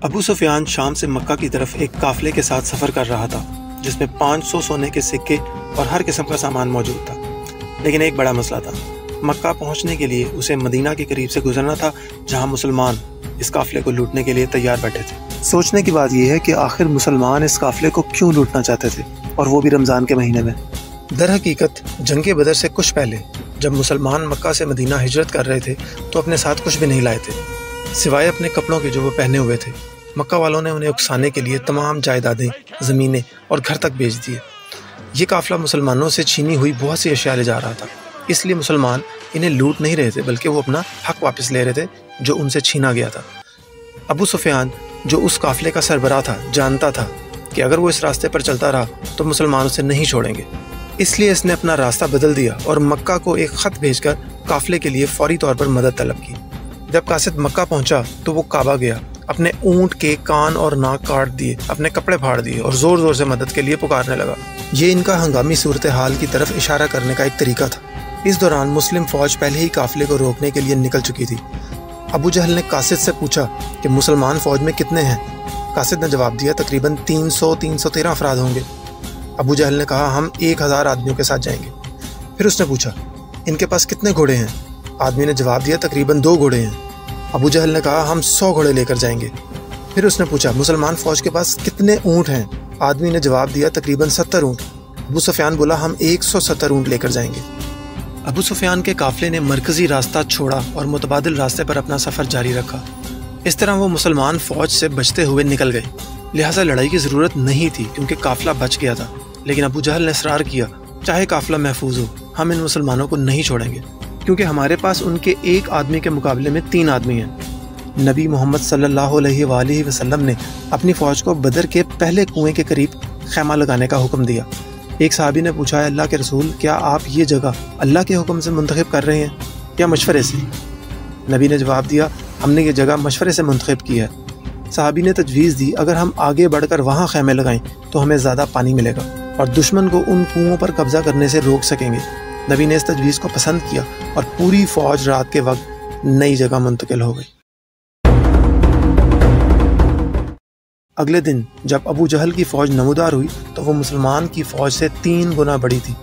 ابو سفیان شام سے مکہ کی طرف ایک قافلے کے ساتھ سفر کر رہا تھا جس میں 500 سونے کے سکے اور ہر قسم کا سامان موجود تھا، لیکن ایک بڑا مسئلہ تھا۔ مکہ پہنچنے کے لیے اسے مدینہ کے قریب سے گزرنا تھا جہاں مسلمان اس قافلے کو لوٹنے کے لیے تیار بیٹھے تھے۔ سوچنے کی بات یہ ہے کہ آخر مسلمان اس قافلے کو کیوں لوٹنا چاہتے تھے، اور وہ بھی رمضان کے مہینے میں۔ در حقیقت جنگ بدر سے کچھ پہلے جب مسلمان مکہ سے مدینہ ہجرت کر رہے تھے تو اپنے ساتھ کچھ بھی نہیں لائے تھے سوائے اپنے کپڑوں کے جو وہ پہنے ہوئے تھے۔ مکہ والوں نے انہیں اکسانے کے لیے تمام جائیدادیں، زمینیں اور گھر تک بیچ دیے۔ یہ قافلہ مسلمانوں سے چھینی ہوئی بہت سی اشیاء لے جا رہا تھا، اس لیے مسلمان انہیں لوٹ نہیں رہے تھے بلکہ وہ اپنا حق واپس لے رہے تھے جو ان سے چھینا گیا تھا۔ ابو سفیان جو اس قافلے کا سربراہ تھا جانتا تھا کہ اگر وہ اس راستے پر چلتا رہا تو مسلمان اسے نہیں چھوڑیں گے، اس لیے اس نے اپنا راستہ بدل دیا اور مکہ کو ایک خط بھیج کر قافلے کے لیے فوری طور پر مدد طلب کی۔ جب قاصد مکہ پہنچا تو وہ کعبہ گیا، اپنے اونٹ کے کان اور ناک کاٹ دیے، اپنے کپڑے پھاڑ دیے اور زور زور سے مدد کے لیے پکارنے لگا۔ یہ ان کا ہنگامی صورتحال کی طرف اشارہ کرنے کا ایک طریقہ تھا۔ اس دوران مسلم فوج پہلے ہی قافلے کو روکنے کے لیے نکل چکی تھی۔ ابو جہل نے قاصد سے پوچھا کہ مسلمان فوج میں کتنے ہیں؟ قاصد نے جواب دیا تقریباً 313 افراد ہوں گے۔ ابو جہل نے کہا ہم 1000 آدمیوں کے ساتھ جائیں گے۔ پھر اس نے پوچھا ان کے پاس کتنے گھوڑے ہیں؟ آدمی نے جواب دیا تقریباً 2 گھوڑے ہیں۔ ابو جہل نے کہا ہم 100 گھوڑے لے کر جائیں گے۔ پھر اس نے پوچھا مسلمان فوج کے پاس کتنے اونٹ ہیں؟ آدمی نے جواب دیا تقریباً 70 اونٹ۔ ابو سفیان بولا ہم 170 اونٹ لے کر جائیں گے۔ ابو سفیان کے قافلے نے مرکزی راستہ چھوڑا اور متبادل راستے پر اپنا سفر جاری رکھا۔ اس طرح وہ مسلمان فوج سے بچتے ہوئے نکل گئے، لہٰذا لڑائی کی ضرورت نہیں تھی کیونکہ قافلہ بچ گیا تھا۔ لیکن ابو جہل نے اصرار کیا چاہے قافلہ محفوظ ہو ہم ان مسلمانوں کو نہیں چھوڑیں گے، کیونکہ ہمارے پاس ان کے ایک آدمی کے مقابلے میں 3 آدمی ہیں۔ نبی محمد صلی اللہ علیہ وآلہ وسلم نے اپنی فوج کو بدر کے پہلے کنویں کے قریب خیمہ لگانے کا حکم دیا۔ ایک صحابی نے پوچھا اللہ کے رسول کیا آپ یہ جگہ اللہ کے حکم سے منتخب کر رہے ہیں یا مشورے سے؟ نبی نے جواب دیا ہم نے یہ جگہ مشورے سے منتخب کی ہے۔ صحابی نے تجویز دی اگر ہم آگے بڑھ کر وہاں خیمے لگائیں تو ہمیں زیادہ پانی ملے گا اور دشمن کو ان کنووں پر قبضہ کرنے سے روک سکیں گے۔ نبی نے اس تجویز کو پسند کیا اور پوری فوج رات کے وقت نئی جگہ منتقل ہو گئی۔ اگلے دن جب ابو جہل کی فوج نمودار ہوئی تو وہ مسلمان کی فوج سے 3 گنا بڑی تھی۔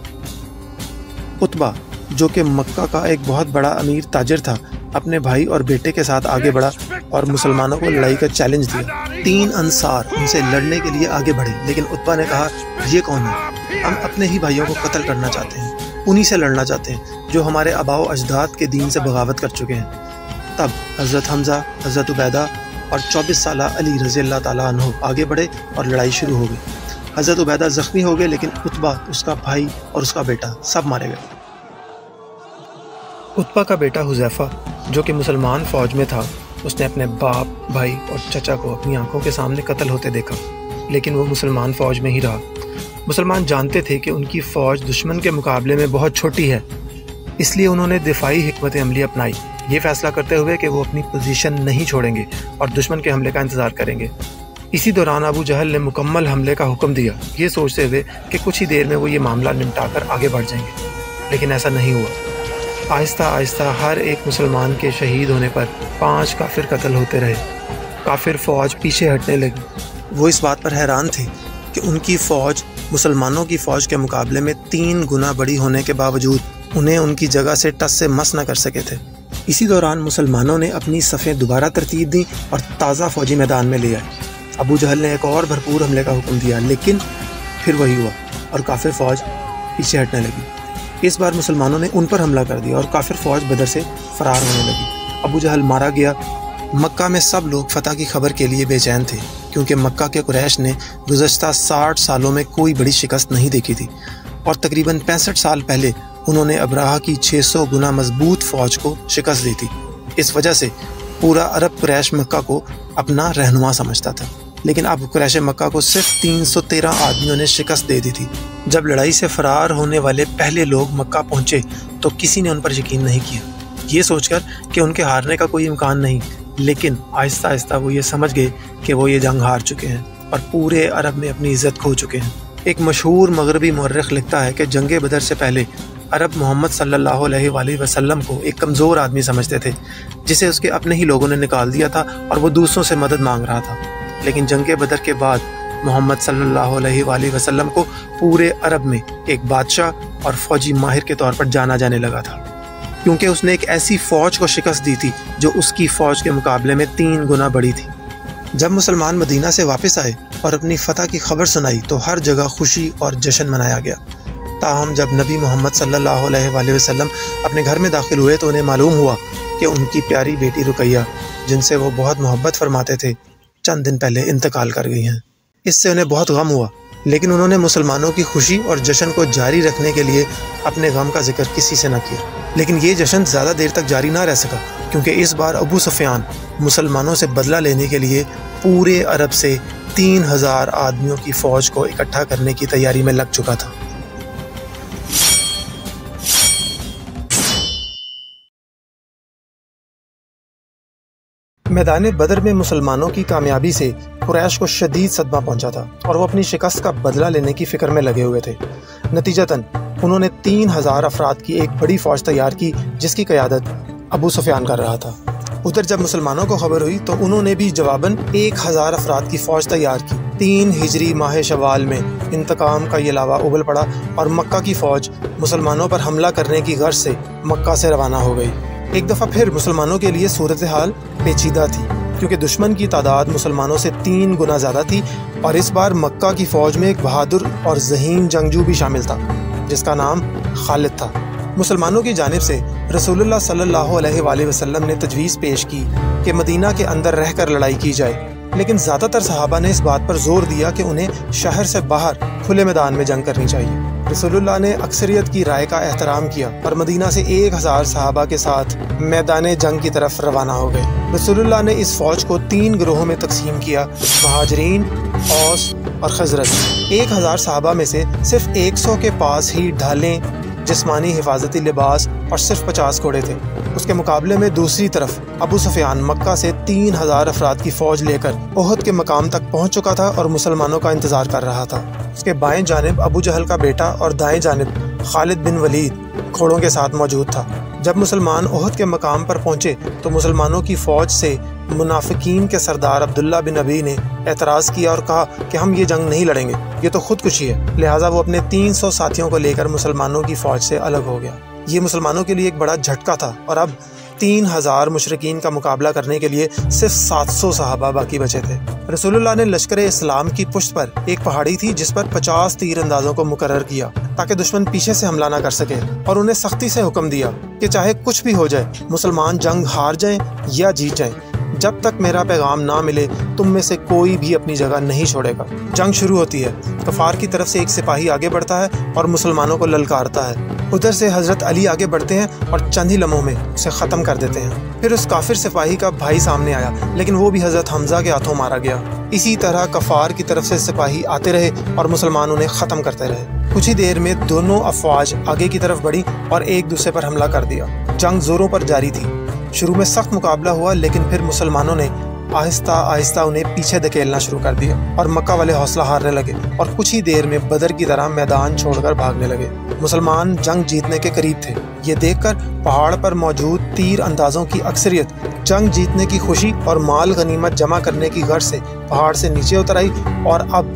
عتبہ جو کہ مکہ کا ایک بہت بڑا امیر تاجر تھا اپنے بھائی اور بیٹے کے ساتھ آگے بڑھا اور مسلمانوں کو لڑائی کا چیلنج دیا۔ 3 انصار ان سے لڑنے کے لیے آگے بڑھے لیکن عتبہ نے کہا یہ کون ہے؟ ہم اپنے ہی بھائیوں کو قتل کرنا چاہتے ہیں، انہی سے لڑنا چاہتے ہیں جو ہمارے آباء و اجداد کے دین سے بغاوت کر چکے ہیں۔ تب حضرت حمزہ، حضرت عبیدہ اور 24 سالہ علی رضی اللہ تعالیٰ عنہ آگے بڑھے اور لڑائی شروع ہو گئی۔ حضرت عبیدہ زخمی ہو گئے لیکن عتبہ، اس کا بھائی اور اس کا بیٹا سب مارے گئے۔ عتبہ کا بیٹا حذیفہ جو کہ مسلمان فوج میں تھا، اس نے اپنے باپ، بھائی اور چچا کو اپنی آنکھوں کے سامنے قتل ہوتے دیکھا، لیکن وہ مسلمان فوج میں ہی رہا۔ مسلمان جانتے تھے کہ ان کی فوج دشمن کے مقابلے میں بہت چھوٹی ہے، اس لیے انہوں نے دفاعی حکمت عملی اپنائی، یہ فیصلہ کرتے ہوئے کہ وہ اپنی پوزیشن نہیں چھوڑیں گے اور دشمن کے حملے کا انتظار کریں گے۔ اسی دوران ابو جہل نے مکمل حملے کا حکم دیا، یہ سوچتے ہوئے کہ کچھ ہی دیر میں وہ یہ معاملہ نمٹا کر آگے بڑھ جائیں گے، لیکن ایسا نہیں ہوا۔ آہستہ آہستہ ہر ایک مسلمان کے شہید ہونے پر 5 کافر قتل ہوتے رہے۔ کافر فوج پیچھے ہٹنے لگی۔ وہ اس بات پر حیران تھے کہ ان کی فوج مسلمانوں کی فوج کے مقابلے میں 3 گنا بڑی ہونے کے باوجود انہیں ان کی جگہ سے ٹس سے مس نہ کر سکے تھے۔ اسی دوران مسلمانوں نے اپنی صفیں دوبارہ ترتیب دیں اور تازہ فوجی میدان میں لے آئے۔ ابو جہل نے ایک اور بھرپور حملے کا حکم دیا لیکن پھر وہی ہوا اور کافر فوج پیچھے ہٹنے لگی۔ اس بار مسلمانوں نے ان پر حملہ کر دیا اور کافر فوج بدر سے فرار ہونے لگی۔ ابو جہل مارا گیا۔ مکہ میں سب لوگ فتح کی خبر کے لیے بے چین تھے کیونکہ مکہ کے قریش نے گزشتہ 60 سالوں میں کوئی بڑی شکست نہیں دیکھی تھی اور تقریباً 65 سال پہلے انہوں نے ابراہہ کی 600 گنا مضبوط فوج کو شکست دی تھی۔ اس وجہ سے پورا عرب قریش مکہ کو اپنا رہنما سمجھتا تھا، لیکن اب قریش مکہ کو صرف 313 آدمیوں نے شکست دے دی تھی۔ جب لڑائی سے فرار ہونے والے پہلے لوگ مکہ پہنچے تو کسی نے ان پر یقین نہیں کیا، یہ سوچ کر کہ ان کے ہارنے کا کوئی امکان نہیں، لیکن آہستہ آہستہ وہ یہ سمجھ گئے کہ وہ یہ جنگ ہار چکے ہیں اور پورے عرب میں اپنی عزت کھو چکے ہیں۔ ایک مشہور مغربی مورخ لکھتا ہے کہ جنگ بدر سے پہلے عرب محمد صلی اللہ علیہ وآلہ وسلم کو ایک کمزور آدمی سمجھتے تھے جسے اس کے اپنے ہی لوگوں نے نکال دیا تھا اور وہ دوسروں سے مدد مانگ رہا تھا۔ لیکن جنگ بدر کے بعد محمد صلی اللہ علیہ وآلہ وسلم کو پورے عرب میں ایک بادشاہ اور فوجی ماہر کے طور پر جانا جانے لگا تھا، کیونکہ اس نے ایک ایسی فوج کو شکست دی تھی جو اس کی فوج کے مقابلے میں 3 گنا بڑی تھی۔ جب مسلمان مدینہ سے واپس آئے اور اپنی فتح کی خبر سنائی تو ہر جگہ خوشی اور جشن منایا گیا۔ تاہم جب نبی محمد صلی اللہ علیہ وآلہ وسلم اپنے گھر میں داخل ہوئے تو انہیں معلوم ہوا کہ ان کی پیاری بیٹی رقیہ، جن سے وہ بہت محبت فرماتے تھے، چند دن پہلے انتقال کر گئی ہیں۔ اس سے انہیں بہت غم ہوا، لیکن انہوں نے مسلمانوں کی خوشی اور جشن کو جاری رکھنے کے لیے اپنے غم کا ذکر کسی سے نہ کیا۔ لیکن یہ جشن زیادہ دیر تک جاری نہ رہ سکا، کیونکہ اس بار ابو سفیان مسلمانوں سے بدلہ لینے کے لیے پورے عرب سے 3000 آدمیوں کی فوج کو اکٹھا کرنے کی تیاری میں لگ چکا تھا۔ میدان بدر میں مسلمانوں کی کامیابی سے قریش کو شدید صدمہ پہنچا تھا اور وہ اپنی شکست کا بدلہ لینے کی فکر میں لگے ہوئے تھے۔ نتیجتاً انہوں نے 3000 افراد کی ایک بڑی فوج تیار کی جس کی قیادت ابو سفیان کر رہا تھا۔ ادھر جب مسلمانوں کو خبر ہوئی تو انہوں نے بھی جواباً 1000 افراد کی فوج تیار کی۔ 3 ہجری ماہ شوال میں انتقام کا یہ لاوا ابل پڑا اور مکہ کی فوج مسلمانوں پر حملہ کرنے کی غرض سے مکہ سے روانہ ہو گئی۔ ایک دفعہ پھر مسلمانوں کے لیے صورتحال پیچیدہ تھی، کیونکہ دشمن کی تعداد مسلمانوں سے 3 گنا زیادہ تھی اور اس بار مکہ کی فوج میں ایک بہادر اور ذہین جنگجو بھی شامل تھا جس کا نام خالد تھا۔ مسلمانوں کی جانب سے رسول اللہ صلی اللہ علیہ وآلہ وسلم نے تجویز پیش کی کہ مدینہ کے اندر رہ کر لڑائی کی جائے، لیکن زیادہ تر صحابہ نے اس بات پر زور دیا کہ انہیں شہر سے باہر کھلے میدان میں جنگ کرنی چاہیے۔ رسول اللہ نے اکثریت کی رائے کا احترام کیا اور مدینہ سے 1000 صحابہ کے ساتھ میدان جنگ کی طرف روانہ ہو گئے۔ رسول اللہ نے اس فوج کو 3 گروہوں میں تقسیم کیا: مہاجرین، اوس اور خزرج۔ 1000 صحابہ میں سے صرف 100 کے پاس ہی ڈھالیں، جسمانی حفاظتی لباس اور صرف 50 گھوڑے تھے۔ اس کے مقابلے میں دوسری طرف ابو سفیان مکہ سے 3000 افراد کی فوج لے کر احد کے مقام تک پہنچ چکا تھا اور مسلمانوں کا انتظار کر رہا تھا۔ اس کے بائیں جانب ابو جہل کا بیٹا اور دائیں جانب خالد بن ولید گھوڑوں کے ساتھ موجود تھا۔ جب مسلمان احد کے مقام پر پہنچے تو مسلمانوں کی فوج سے منافقین کے سردار عبداللہ بن ابی نے اعتراض کیا اور کہا کہ ہم یہ جنگ نہیں لڑیں گے، یہ تو خودکشی ہے۔ لہٰذا وہ اپنے 300 ساتھیوں کو لے کر مسلمانوں کی فوج سے الگ ہو گیا۔ یہ مسلمانوں کے لیے ایک بڑا جھٹکا تھا اور اب 3000 مشرکین کا مقابلہ کرنے کے لیے صرف 700 صحابہ باقی بچے تھے۔ رسول اللہ نے لشکر اسلام کی پشت پر ایک پہاڑی تھی جس پر 50 تیر اندازوں کو مقرر کیا تاکہ دشمن پیچھے سے حملہ نہ کر سکے، اور انہیں سختی سے حکم دیا کہ چاہے کچھ بھی ہو جائے، مسلمان جنگ ہار جائیں یا جیت جائیں، جب تک میرا پیغام نہ ملے تم میں سے کوئی بھی اپنی جگہ نہیں چھوڑے گا۔ جنگ شروع ہوتی ہے، کفار کی طرف سے ایک سپاہی آگے بڑھتا ہے اور مسلمانوں کو للکارتا ہے۔ ادھر سے حضرت علی آگے بڑھتے ہیں اور چند ہی لمحوں میں اسے ختم کر دیتے ہیں۔ پھر اس کافر سپاہی کا بھائی سامنے آیا، لیکن وہ بھی حضرت حمزہ کے ہاتھوں مارا گیا۔ اسی طرح کفار کی طرف سے سپاہی آتے رہے اور مسلمان انہیں ختم کرتے رہے۔ کچھ ہی دیر میں دونوں افواج آگے کی طرف بڑھی اور ایک دوسرے پر حملہ کر دیا۔ جنگ زوروں پر جاری تھی۔ شروع میں سخت مقابلہ ہوا، لیکن پھر مسلمانوں نے آہستہ آہستہ انہیں پیچھے دھکیلنا شروع کر دیا اور مکہ والے حوصلہ ہارنے لگے اور کچھ ہی دیر میں بدر کی طرح میدان چھوڑ کر بھاگنے لگے۔ مسلمان جنگ جیتنے کے قریب تھے۔ یہ دیکھ کر پہاڑ پر موجود تیر اندازوں کی اکثریت جنگ جیتنے کی خوشی اور مال غنیمت جمع کرنے کی غرض سے پہاڑ سے نیچے اتر آئی، اور اب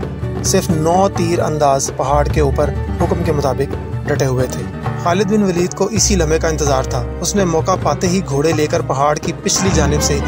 صرف 9 تیر انداز پہاڑ کے اوپر حکم کے مطابق ڈٹے ہوئے تھے۔ خالد بن ولید کو اسی لمحے کا انتظار تھا۔ اس نے موقع پاتے ہی گھوڑے لے کر پہاڑ کی پچھلی جانب سے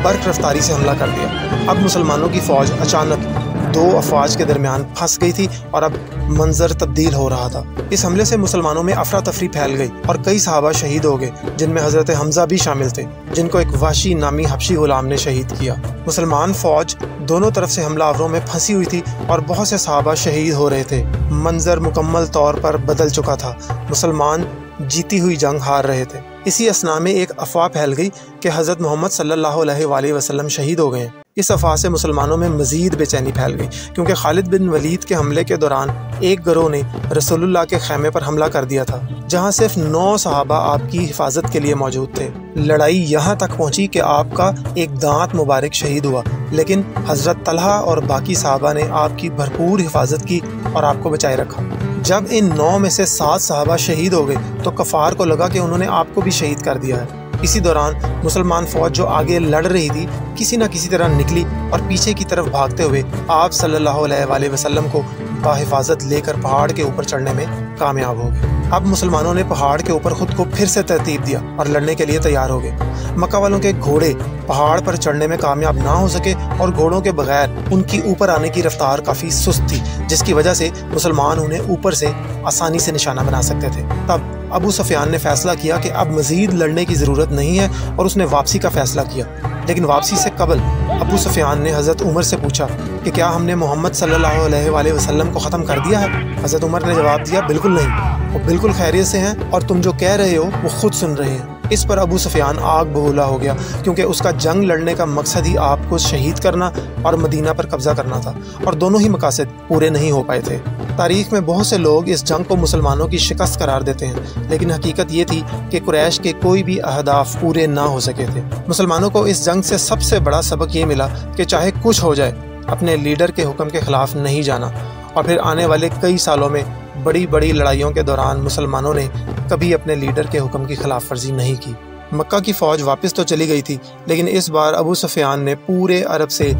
برق رفتاری سے حملہ کر دیا۔ اب مسلمانوں کی فوج اچانک 2 افواج کے درمیان پھنس گئی تھی اور اب منظر تبدیل ہو رہا تھا۔ اس حملے سے مسلمانوں میں افراتفری پھیل گئی اور کئی صحابہ شہید ہو گئے، جن میں حضرت حمزہ بھی شامل تھے، جن کو ایک وحشی نامی حبشی غلام نے شہید کیا۔ مسلمان فوج دونوں طرف سے حملہ آوروں میں پھنسی ہوئی تھی اور بہت سے صحابہ شہید ہو رہے تھے۔ منظر مکمل طور پر بدل چکا تھا۔ مسلمان جیتی ہوئی جنگ ہار رہے تھے۔ اسی اثنا میں ایک افواہ پھیل گئی کہ حضرت محمد صلی اللہ علیہ وآلہ وسلم شہید ہو گئے ہیں۔ اس افواہ سے مسلمانوں میں مزید بے چینی پھیل گئی، کیونکہ خالد بن ولید کے حملے کے دوران ایک گروہ نے رسول اللہ کے خیمے پر حملہ کر دیا تھا، جہاں صرف 9 صحابہ آپ کی حفاظت کے لیے موجود تھے۔ لڑائی یہاں تک پہنچی کہ آپ کا ایک دانت مبارک شہید ہوا، لیکن حضرت طلحہ اور باقی صحابہ نے آپ کی بھرپور حفاظت کی اور آپ کو بچائے رکھا۔ جب ان 9 میں سے 7 صحابہ شہید ہو گئے تو کفار کو لگا کہ انہوں نے آپ کو بھی شہید کر دیا ہے۔ اسی دوران مسلمان فوج جو آگے لڑ رہی تھی کسی نہ کسی طرح نکلی اور پیچھے کی طرف بھاگتے ہوئے آپ صلی اللہ علیہ وآلہ وسلم کو بحفاظت لے کر پہاڑ کے اوپر چڑھنے میں کامیاب ہو گئے۔ اب مسلمانوں نے پہاڑ کے اوپر خود کو پھر سے ترتیب دیا اور لڑنے کے لیے تیار ہو گئے۔ مکہ والوں کے گھوڑے پہاڑ پر چڑھنے میں کامیاب نہ ہو سکے اور گھوڑوں کے بغیر ان کی اوپر آنے کی رفتار کافی سست تھی، جس کی وجہ سے مسلمان انہیں اوپر سے آسانی سے نشانہ بنا سکتے تھے۔ تب ابو سفیان نے فیصلہ کیا کہ اب مزید لڑنے کی ضرورت نہیں ہے اور اس نے واپسی کا فیصلہ کیا۔ لیکن واپسی سے قبل ابو سفیان نے حضرت عمر سے پوچھا کہ کیا ہم نے محمد صلی اللہ علیہ وآلہ وسلم کو ختم کر دیا ہے؟ حضرت عمر نے جواب دیا بالکل نہیں، وہ بالکل خیریت سے ہیں اور تم جو کہہ رہے ہو وہ خود سن رہے ہیں۔ اس پر ابو سفیان آگ بگولا ہو گیا کیونکہ اس کا جنگ لڑنے کا مقصد ہی آپ کو شہید کرنا اور مدینہ پر قبضہ کرنا تھا، اور دونوں ہی مقاصد پورے نہیں ہو پائے تھے۔ تاریخ میں بہت سے لوگ اس جنگ کو مسلمانوں کی شکست قرار دیتے ہیں، لیکن حقیقت یہ تھی کہ قریش کے کوئی بھی اہداف پورے نہ ہو سکے تھے۔ مسلمانوں کو اس جنگ سے سب سے بڑا سبق یہ ملا کہ چاہے کچھ ہو جائے اپنے لیڈر کے حکم کے خلاف نہیں جانا، اور پھر آنے والے کئی سالوں میں بڑی بڑی لڑائیوں کے دوران مسلمانوں نے کبھی اپنے لیڈر کے حکم کی خلاف ورزی نہیں کی۔ مکہ کی فوج واپس تو چلی گئی تھی، لیکن اس بار ابو سفیان نے پورے عرب سے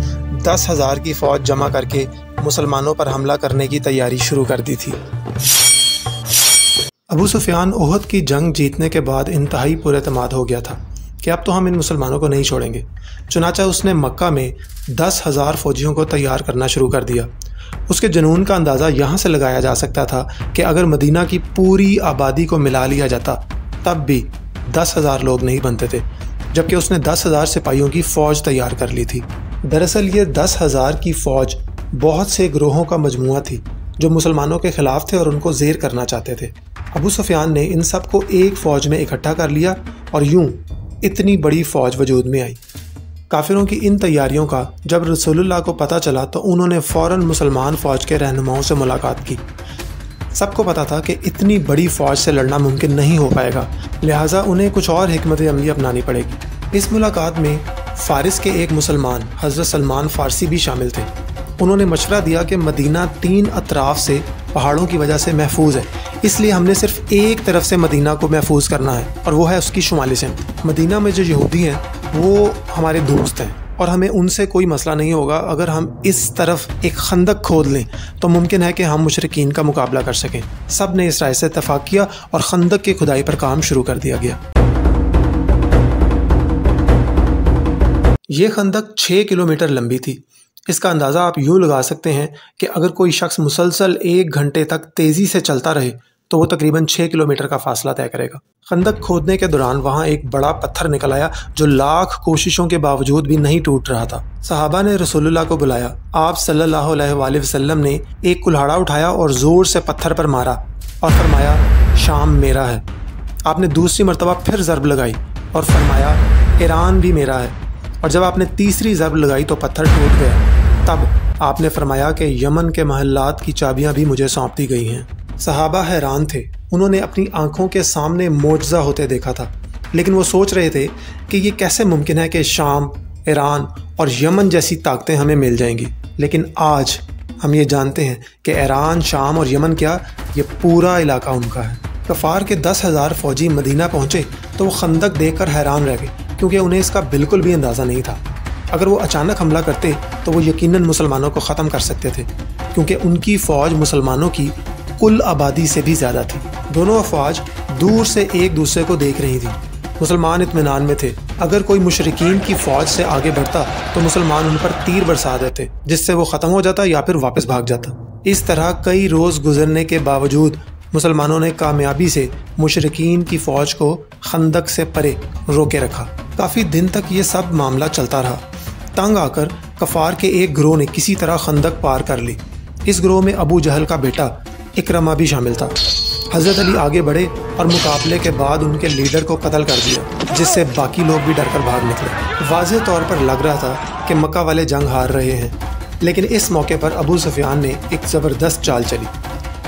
10,000 کی فوج جمع کر کے مسلمانوں پر حملہ کرنے کی تیاری شروع کر دی تھی۔ ابو سفیان احد کی جنگ جیتنے کے بعد انتہائی پر اعتماد ہو گیا تھا کہ اب تو ہم ان مسلمانوں کو نہیں چھوڑیں گے۔ چنانچہ اس نے مکہ میں 10,000 فوجیوں کو تیار کرنا شروع کر دیا۔ اس کے جنون کا اندازہ یہاں سے لگایا جا سکتا تھا کہ اگر مدینہ کی پوری آبادی کو ملا لیا جاتا تب بھی 10,000 لوگ نہیں بنتے تھے، جبکہ اس نے 10,000 سپاہیوں کی فوج تیار کر لی تھی۔ دراصل یہ 10,000 کی فوج بہت سے گروہوں کا مجموعہ تھی جو مسلمانوں کے خلاف تھے اور ان کو زیر کرنا چاہتے تھے۔ ابو سفیان نے ان سب کو ایک فوج میں اکٹھا کر لیا اور یوں اتنی بڑی فوج وجود میں آئی۔ کافروں کی ان تیاریوں کا جب رسول اللہ کو پتہ چلا تو انہوں نے فوراً مسلمان فوج کے رہنماؤں سے ملاقات کی۔ سب کو پتہ تھا کہ اتنی بڑی فوج سے لڑنا ممکن نہیں ہو پائے گا، لہٰذا انہیں کچھ اور حکمت عملی اپنانی پڑے گی۔ اس ملاقات میں فارس کے ایک مسلمان حضرت سلمان فارسی بھی شامل تھے۔ انہوں نے مشورہ دیا کہ مدینہ 3 اطراف سے پہاڑوں کی وجہ سے محفوظ ہے، اس لیے ہم نے صرف ایک طرف سے مدینہ کو محفوظ کرنا ہے، اور وہ ہے اس کی شمالی سمت۔ مدینہ میں جو یہودی ہیں وہ ہمارے دوست ہیں اور ہمیں ان سے کوئی مسئلہ نہیں ہوگا۔ اگر ہم اس طرف ایک خندق کھود لیں تو ممکن ہے کہ ہم مشرکین کا مقابلہ کر سکیں۔ سب نے اس رائے سے اتفاق کیا اور خندق کی کھدائی پر کام شروع کر دیا گیا۔ یہ خندق 6 کلومیٹر لمبی تھی۔ اس کا اندازہ آپ یوں لگا سکتے ہیں کہ اگر کوئی شخص مسلسل 1 گھنٹے تک تیزی سے چلتا رہے تو وہ تقریباً 6 کلومیٹر کا فاصلہ طے کرے گا۔ خندق کھودنے کے دوران وہاں ایک بڑا پتھر نکل آیا جو لاکھ کوششوں کے باوجود بھی نہیں ٹوٹ رہا تھا۔ صحابہ نے رسول اللہ کو بلایا۔ آپ صلی اللہ علیہ وآلہ وسلم نے ایک کلہاڑا اٹھایا اور زور سے پتھر پر مارا اور فرمایا شام میرا ہے۔ آپ نے دوسری مرتبہ پھر ضرب لگائی اور فرمایا ایران بھی میرا ہے، اور جب آپ نے تیسری ضرب لگائی تو پتھر ٹوٹ گیا۔ تب آپ نے فرمایا کہ یمن کے محلات کی چابیاں بھی مجھے سونپ دی گئی ہیں۔ صحابہ حیران تھے، انہوں نے اپنی آنکھوں کے سامنے معجزہ ہوتے دیکھا تھا، لیکن وہ سوچ رہے تھے کہ یہ کیسے ممکن ہے کہ شام، ایران اور یمن جیسی طاقتیں ہمیں مل جائیں گی۔ لیکن آج ہم یہ جانتے ہیں کہ ایران، شام اور یمن کیا، یہ پورا علاقہ ان کا ہے۔ کفار کے 10,000 فوجی مدینہ پہنچے تو وہ خندق دیکھ کر حیران رہ گئے، کیونکہ انہیں اس کا بالکل بھی اندازہ نہیں تھا۔ اگر وہ اچانک حملہ کرتے تو وہ یقیناً مسلمانوں کو ختم کر سکتے تھے، کیونکہ ان کی فوج مسلمانوں کی کل آبادی سے بھی زیادہ تھی۔ دونوں افواج دور سے ایک دوسرے کو دیکھ رہی تھیں۔ مسلمان اطمینان میں تھے، اگر کوئی مشرکین کی فوج سے آگے بڑھتا تو مسلمان ان پر تیر برسا دیتے، جس سے وہ ختم ہو جاتا یا پھر واپس بھاگ جاتا۔ اس طرح کئی روز گزرنے کے باوجود مسلمانوں نے کامیابی سے مشرکین کی فوج کو خندق سے پرے روکے رکھا۔ کافی دن تک یہ سب معاملہ چلتا رہا۔ تنگ آ کر کفار کے ایک گروہ نے کسی طرح خندق پار کر لی۔ اس گروہ میں ابو جہل کا بیٹا اکرمہ بھی شامل تھا۔ حضرت علی آگے بڑھے اور مقابلے کے بعد ان کے لیڈر کو قتل کر دیا، جس سے باقی لوگ بھی ڈر کر بھاگ نکلے۔ واضح طور پر لگ رہا تھا کہ مکہ والے جنگ ہار رہے ہیں، لیکن اس موقع پر ابو سفیان نے ایک زبردست چال چلی۔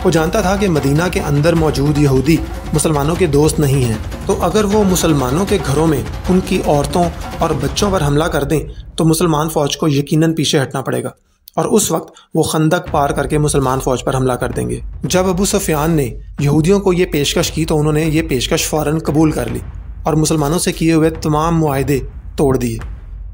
وہ جانتا تھا کہ مدینہ کے اندر موجود یہودی مسلمانوں کے دوست نہیں ہیں، تو اگر وہ مسلمانوں کے گھروں میں ان کی عورتوں اور بچوں پر حملہ کر دیں تو مسلمان فوج کو یقیناً پیچھے ہٹنا پڑے گا۔ اور اس وقت وہ خندق پار کر کے مسلمان فوج پر حملہ کر دیں گے۔ جب ابو سفیان نے یہودیوں کو یہ پیشکش کی تو انہوں نے یہ پیشکش فوراً قبول کر لی اور مسلمانوں سے کیے ہوئے تمام معاہدے توڑ دیے۔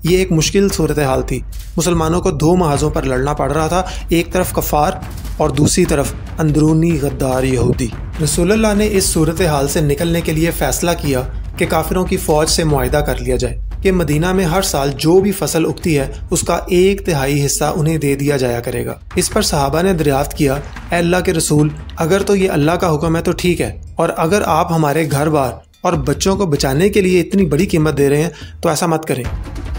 یہ ایک مشکل صورتحال تھی۔ مسلمانوں کو دو محاذوں پر لڑنا پڑ رہا تھا، ایک طرف کفار اور دوسری طرف اندرونی غدار یہودی۔ رسول اللہ نے اس صورتحال سے نکلنے کے لیے فیصلہ کیا کہ کافروں کی فوج سے معاہدہ کر لیا جائے کہ مدینہ میں ہر سال جو بھی فصل اگتی ہے اس کا 1/3 حصہ انہیں دے دیا جایا کرے گا۔ اس پر صحابہ نے دریافت کیا، اے اللہ کے رسول، اگر تو یہ اللہ کا حکم ہے تو ٹھیک ہے، اور اگر آپ ہمارے گھر بار اور بچوں کو بچانے کے لیے اتنی بڑی قیمت دے رہے ہیں تو ایسا مت کریں،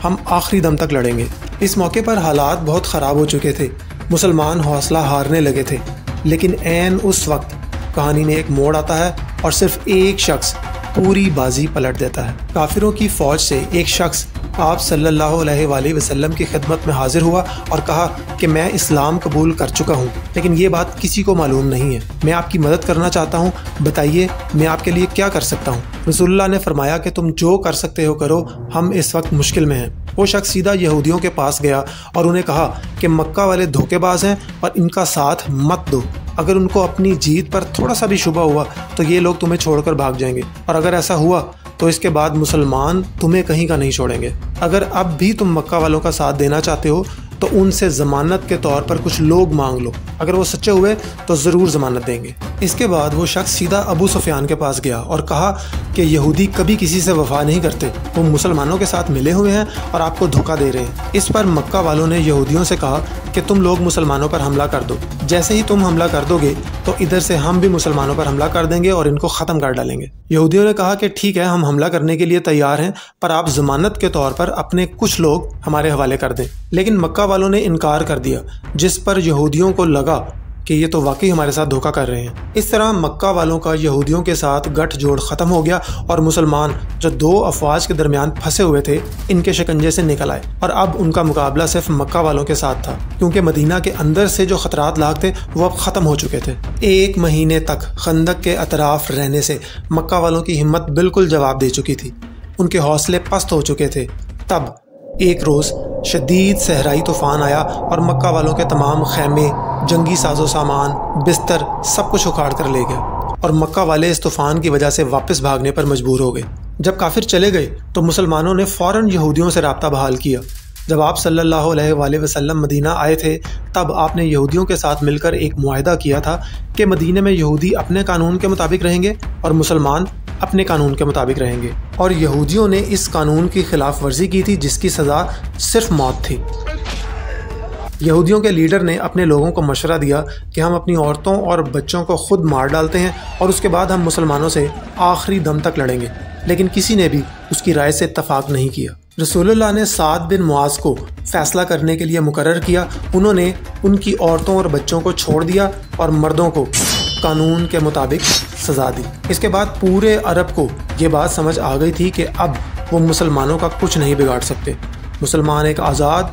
ہم آخری دم تک لڑیں گے۔ اس موقع پر حالات بہت خراب ہو چکے تھے، مسلمان حوصلہ ہارنے لگے تھے، لیکن عین اس وقت کہانی میں ایک موڑ آتا ہے اور صرف ایک شخص پوری بازی پلٹ دیتا ہے۔ کافروں کی فوج سے ایک شخص آپ صلی اللہ علیہ وآلہ وسلم کی خدمت میں حاضر ہوا اور کہا کہ میں اسلام قبول کر چکا ہوں، لیکن یہ بات کسی کو معلوم نہیں ہے، میں آپ کی مدد کرنا چاہتا ہوں، بتائیے میں آپ کے لیے کیا کر سکتا ہوں۔ رسول اللہ نے فرمایا کہ تم جو کر سکتے ہو کرو، ہم اس وقت مشکل میں ہیں۔ وہ شخص سیدھا یہودیوں کے پاس گیا اور انہیں کہا کہ مکہ والے دھوکے باز ہیں اور ان کا ساتھ مت دو، اگر ان کو اپنی جیت پر تھوڑا سا بھی شبہ ہوا تو یہ لوگ تمہیں چھوڑ کر بھاگ جائیں گے، اور اگر ایسا ہوا تو اس کے بعد مسلمان تمہیں کہیں کا نہیں چھوڑیں گے۔ اگر اب بھی تم مکہ والوں کا ساتھ دینا چاہتے ہو تو ان سے ضمانت کے طور پر کچھ لوگ مانگ لو، اگر وہ سچے ہوئے تو ضرور ضمانت دیں گے۔ اس کے بعد وہ شخص سیدھا ابو سفیان کے پاس گیا اور کہا کہ یہودی کبھی کسی سے وفا نہیں کرتے، وہ مسلمانوں کے ساتھ ملے ہوئے ہیں اور آپ کو دھوکہ دے رہے ہیں۔ اس پر مکہ والوں نے یہودیوں سے کہا کہ تم لوگ مسلمانوں پر حملہ کر دو، جیسے ہی تم حملہ کر دو گے تو ادھر سے ہم بھی مسلمانوں پر حملہ کر دیں گے اور ان کو ختم کر ڈالیں گے۔ یہودیوں نے کہا کہ ٹھیک ہے، ہم حملہ کرنے کے لیے تیار ہیں، پر آپ ضمانت کے طور پر اپنے کچھ لوگ ہمارے حوالے کر دیں۔ لیکن مکہ والوں نے انکار کر دیا، جس پر یہودیوں کو لگا کہ یہ تو واقعی ہمارے ساتھ دھوکہ کر رہے ہیں۔ اس طرح مکہ والوں کا یہودیوں کے ساتھ گٹھ جوڑ ختم ہو گیا اور مسلمان جو دو افواج کے درمیان پھنسے ہوئے تھے ان کے شکنجے سے نکل آئے، اور اب ان کا مقابلہ صرف مکہ والوں کے ساتھ تھا، کیونکہ مدینہ کے اندر سے جو خطرات لاحق تھے وہ اب ختم ہو چکے تھے۔ 1 مہینے تک خندق کے اطراف رہنے سے مکہ والوں کی ہمت بالکل جواب دے چکی تھی، ان کے حوصلے پست ہو چکے تھے۔ تب ایک روز شدید صحرائی طوفان آیا اور مکہ والوں کے تمام خیمے، جنگی ساز و سامان، بستر سب کچھ اکھاڑ کر لے گیا، اور مکہ والے اس طوفان کی وجہ سے واپس بھاگنے پر مجبور ہو گئے۔ جب کافر چلے گئے تو مسلمانوں نے فوراً یہودیوں سے رابطہ بحال کیا۔ جب آپ صلی اللہ علیہ وآلہ وسلم مدینہ آئے تھے تب آپ نے یہودیوں کے ساتھ مل کر ایک معاہدہ کیا تھا کہ مدینہ میں یہودی اپنے قانون کے مطابق رہیں گے اور مسلمان اپنے قانون کے مطابق رہیں گے، اور یہودیوں نے اس قانون کی خلاف ورزی کی تھی جس کی سزا صرف موت تھی۔ یہودیوں کے لیڈر نے اپنے لوگوں کو مشورہ دیا کہ ہم اپنی عورتوں اور بچوں کو خود مار ڈالتے ہیں اور اس کے بعد ہم مسلمانوں سے آخری دم تک لڑیں گے، لیکن کسی نے بھی اس کی رائے سے اتفاق نہیں کیا۔ رسول اللہ نے سعد بن معاذ کو فیصلہ کرنے کے لیے مقرر کیا، انہوں نے ان کی عورتوں اور بچوں کو چھوڑ دیا اور مردوں کو قانون کے مطابق سزا دی۔ اس کے بعد پورے عرب کو یہ بات سمجھ آ گئی تھی کہ اب وہ مسلمانوں کا کچھ نہیں بگاڑ سکتے۔ مسلمان ایک آزاد،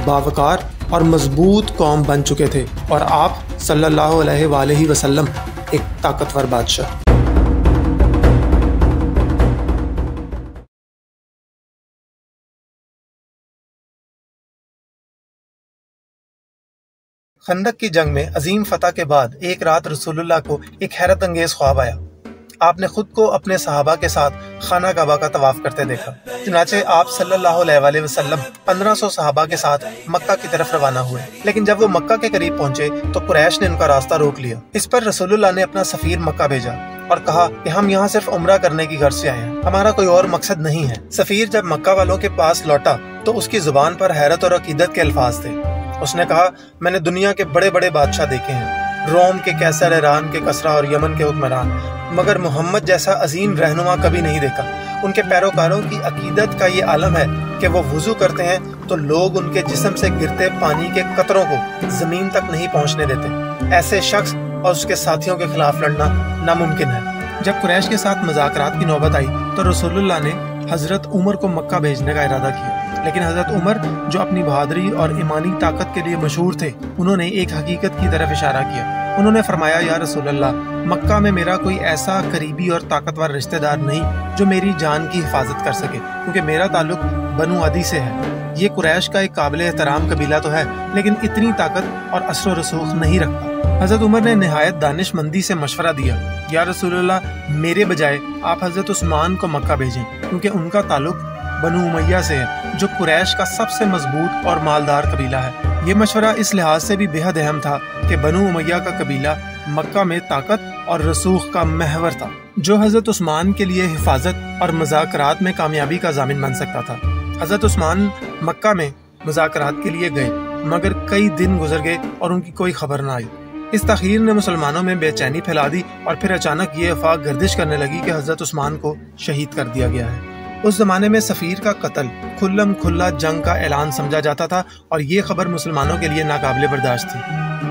باوقار اور مضبوط قوم بن چکے تھے، اور آپ صلی اللہ علیہ وآلہ وسلم ایک طاقتور بادشاہ۔ خندق کی جنگ میں عظیم فتح کے بعد ایک رات رسول اللہ کو ایک حیرت انگیز خواب آیا۔ آپ نے خود کو اپنے صحابہ کے ساتھ خانہ کعبہ کا طواف کرتے دیکھا۔ چنانچہ آپ صلی اللہ علیہ وآلہ وسلم 1500 صحابہ کے ساتھ مکہ کی طرف روانہ ہوئے، لیکن جب وہ مکہ کے قریب پہنچے تو قریش نے ان کا راستہ روک لیا۔ اس پر رسول اللہ نے اپنا سفیر مکہ بھیجا اور کہا کہ ہم یہاں صرف عمرہ کرنے کی غرض سے آئے ہیں، ہمارا کوئی اور مقصد نہیں ہے۔ سفیر جب مکہ والوں کے پاس لوٹا تو اس کی زبان پر حیرت اور عقیدت کے الفاظ تھے۔ اس نے کہا، میں نے دنیا کے بڑے بڑے بادشاہ دیکھے ہیں، روم کے قیصر، ایران کے کسریٰ اور یمن کے حکمران، مگر محمد جیسا عظیم رہنما کبھی نہیں دیکھا۔ ان کے پیروکاروں کی عقیدت کا یہ عالم ہے کہ وہ وضو کرتے ہیں تو لوگ ان کے جسم سے گرتے پانی کے قطروں کو زمین تک نہیں پہنچنے دیتے۔ ایسے شخص اور اس کے ساتھیوں کے خلاف لڑنا ناممکن ہے۔ جب قریش کے ساتھ مذاکرات کی نوبت آئی تو رسول اللہ نے حضرت عمر کو مکہ بھیجنے کا ارادہ کیا، لیکن حضرت عمر جو اپنی بہادری اور ایمانی طاقت کے لیے مشہور تھے، انہوں نے ایک حقیقت کی طرف اشارہ کیا۔ انہوں نے فرمایا، یا رسول اللہ، مکہ میں میرا کوئی ایسا قریبی اور طاقتور رشتہ دار نہیں جو میری جان کی حفاظت کر سکے، کیونکہ میرا تعلق بنو عدی سے ہے۔ یہ قریش کا ایک قابل احترام قبیلہ تو ہے، لیکن اتنی طاقت اور اثر و رسوخ نہیں رکھتا۔ حضرت عمر نے نہایت دانش مندی سے مشورہ دیا، یا رسول اللہ، میرے بجائے آپ حضرت عثمان کو مکہ بھیجیں، کیونکہ ان کا تعلق بنو امیہ سے ہے، جو قریش کا سب سے مضبوط اور مالدار قبیلہ ہے۔ یہ مشورہ اس لحاظ سے بھی بے حد اہم تھا کہ بنو امیہ کا قبیلہ مکہ میں طاقت اور رسوخ کا محور تھا، جو حضرت عثمان کے لیے حفاظت اور مذاکرات میں کامیابی کا ضامن بن سکتا تھا۔ حضرت عثمان مکہ میں مذاکرات کے لیے گئے، مگر کئی دن گزر گئے اور ان کی کوئی خبر نہ آئی۔ اس تاخیر نے مسلمانوں میں بے چینی پھیلا دی، اور پھر اچانک یہ افواہ گردش کرنے لگی کہ حضرت عثمان کو شہید کر دیا گیا ہے۔ اس زمانے میں سفیر کا قتل کھلم کھلا جنگ کا اعلان سمجھا جاتا تھا، اور یہ خبر مسلمانوں کے لیے ناقابل برداشت تھی۔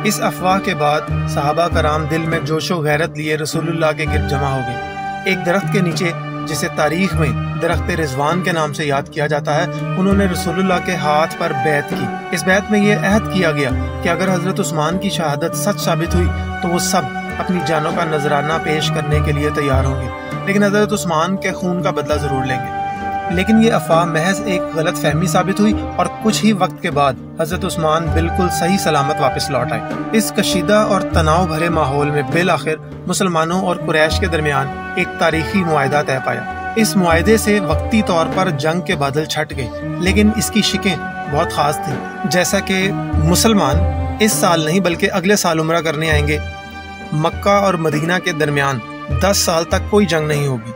اس افواہ کے بعد صحابہ کرام دل میں جوش و غیرت لیے رسول اللہ کے گرد جمع ہو گئے۔ ایک درخت کے نیچے، جسے تاریخ میں درخت رضوان کے نام سے یاد کیا جاتا ہے، انہوں نے رسول اللہ کے ہاتھ پر بیعت کی۔ اس بیعت میں یہ عہد کیا گیا کہ اگر حضرت عثمان کی شہادت سچ ثابت ہوئی تو وہ سب اپنی جانوں کا نذرانہ پیش کرنے کے لیے تیار ہوں گے، لیکن حضرت عثمان کے خون کا بدلہ ضرور لیں گے۔ لیکن یہ افواہ محض ایک غلط فہمی ثابت ہوئی، اور کچھ ہی وقت کے بعد حضرت عثمان بالکل صحیح سلامت واپس لوٹ آئے۔ اس کشیدہ اور تناؤ بھرے ماحول میں بالآخر مسلمانوں اور قریش کے درمیان ایک تاریخی معاہدہ طے پایا۔ اس معاہدے سے وقتی طور پر جنگ کے بادل چھٹ گئے، لیکن اس کی شکیں بہت خاص تھیں، جیسا کہ مسلمان اس سال نہیں بلکہ اگلے سال عمرہ کرنے آئیں گے۔ مکہ اور مدینہ کے درمیان 10 سال تک کوئی جنگ نہیں ہوگی۔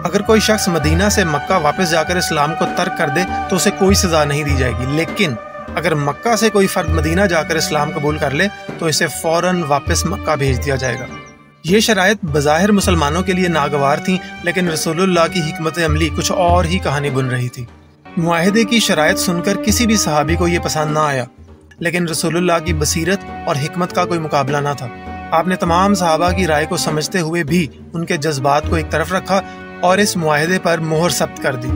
اگر کوئی شخص مدینہ سے مکہ واپس جا کر اسلام کو ترک کر دے تو اسے کوئی سزا نہیں دی جائے گی، لیکن اگر مکہ سے کوئی فرد مدینہ جا کر اسلام قبول کر لے تو اسے فوراً واپس مکہ بھیج دیا جائے گا۔ یہ شرائط بظاہر مسلمانوں کے لیے ناگوار تھیں، لیکن رسول اللہ کی حکمت عملی کچھ اور ہی کہانی بن رہی تھی۔ معاہدے کی شرائط سن کر کسی بھی صحابی کو یہ پسند نہ آیا، لیکن رسول اللہ کی بصیرت اور حکمت کا کوئی مقابلہ نہ تھا۔ آپ نے تمام صحابہ کی رائے کو سمجھتے ہوئے بھی ان کے جذبات کو ایک طرف رکھا اور اس معاہدے پر مہر ثبت کر دی۔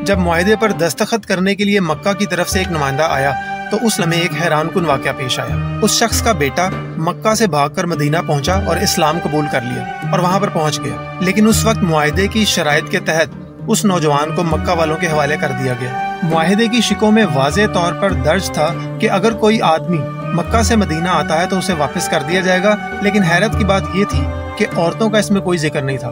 جب معاہدے پر دستخط کرنے کے لیے مکہ کی طرف سے ایک نمائندہ آیا تو اس لمحے ایک حیران کن واقعہ پیش آیا۔ اس شخص کا بیٹا مکہ سے بھاگ کر مدینہ پہنچا اور اسلام قبول کر لیا اور وہاں پر پہنچ گیا، لیکن اس وقت معاہدے کی شرائط کے تحت اس نوجوان کو مکہ والوں کے حوالے کر دیا گیا۔ معاہدے کی شکوں میں واضح طور پر درج تھا کہ اگر کوئی آدمی مکہ سے مدینہ آتا ہے تو اسے واپس کر دیا جائے گا، لیکن حیرت کی بات یہ تھی کہ عورتوں کا اس میں کوئی ذکر نہیں تھا۔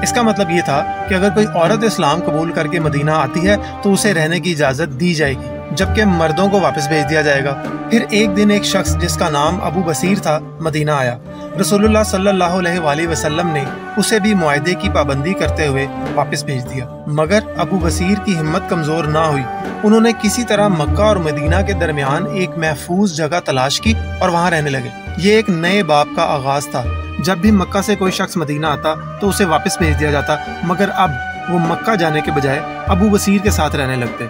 اس کا مطلب یہ تھا کہ اگر کوئی عورت اسلام قبول کر کے مدینہ آتی ہے تو اسے رہنے کی اجازت دی جائے گی، جبکہ مردوں کو واپس بھیج دیا جائے گا۔ پھر ایک دن ایک شخص جس کا نام ابو بصیر تھا مدینہ آیا۔ رسول اللہ صلی اللہ علیہ وآلہ وسلم نے اسے بھی معاہدے کی پابندی کرتے ہوئے واپس بھیج دیا، مگر ابو بصیر کی ہمت کمزور نہ ہوئی۔ انہوں نے کسی طرح مکہ اور مدینہ کے درمیان ایک محفوظ جگہ تلاش کی اور وہاں رہنے لگے۔ یہ ایک نئے باب کا آغاز تھا۔ جب بھی مکہ سے کوئی شخص مدینہ آتا تو اسے واپس بھیج دیا جاتا، مگر اب وہ مکہ جانے کے بجائے ابو بصیر کے ساتھ رہنے لگتے۔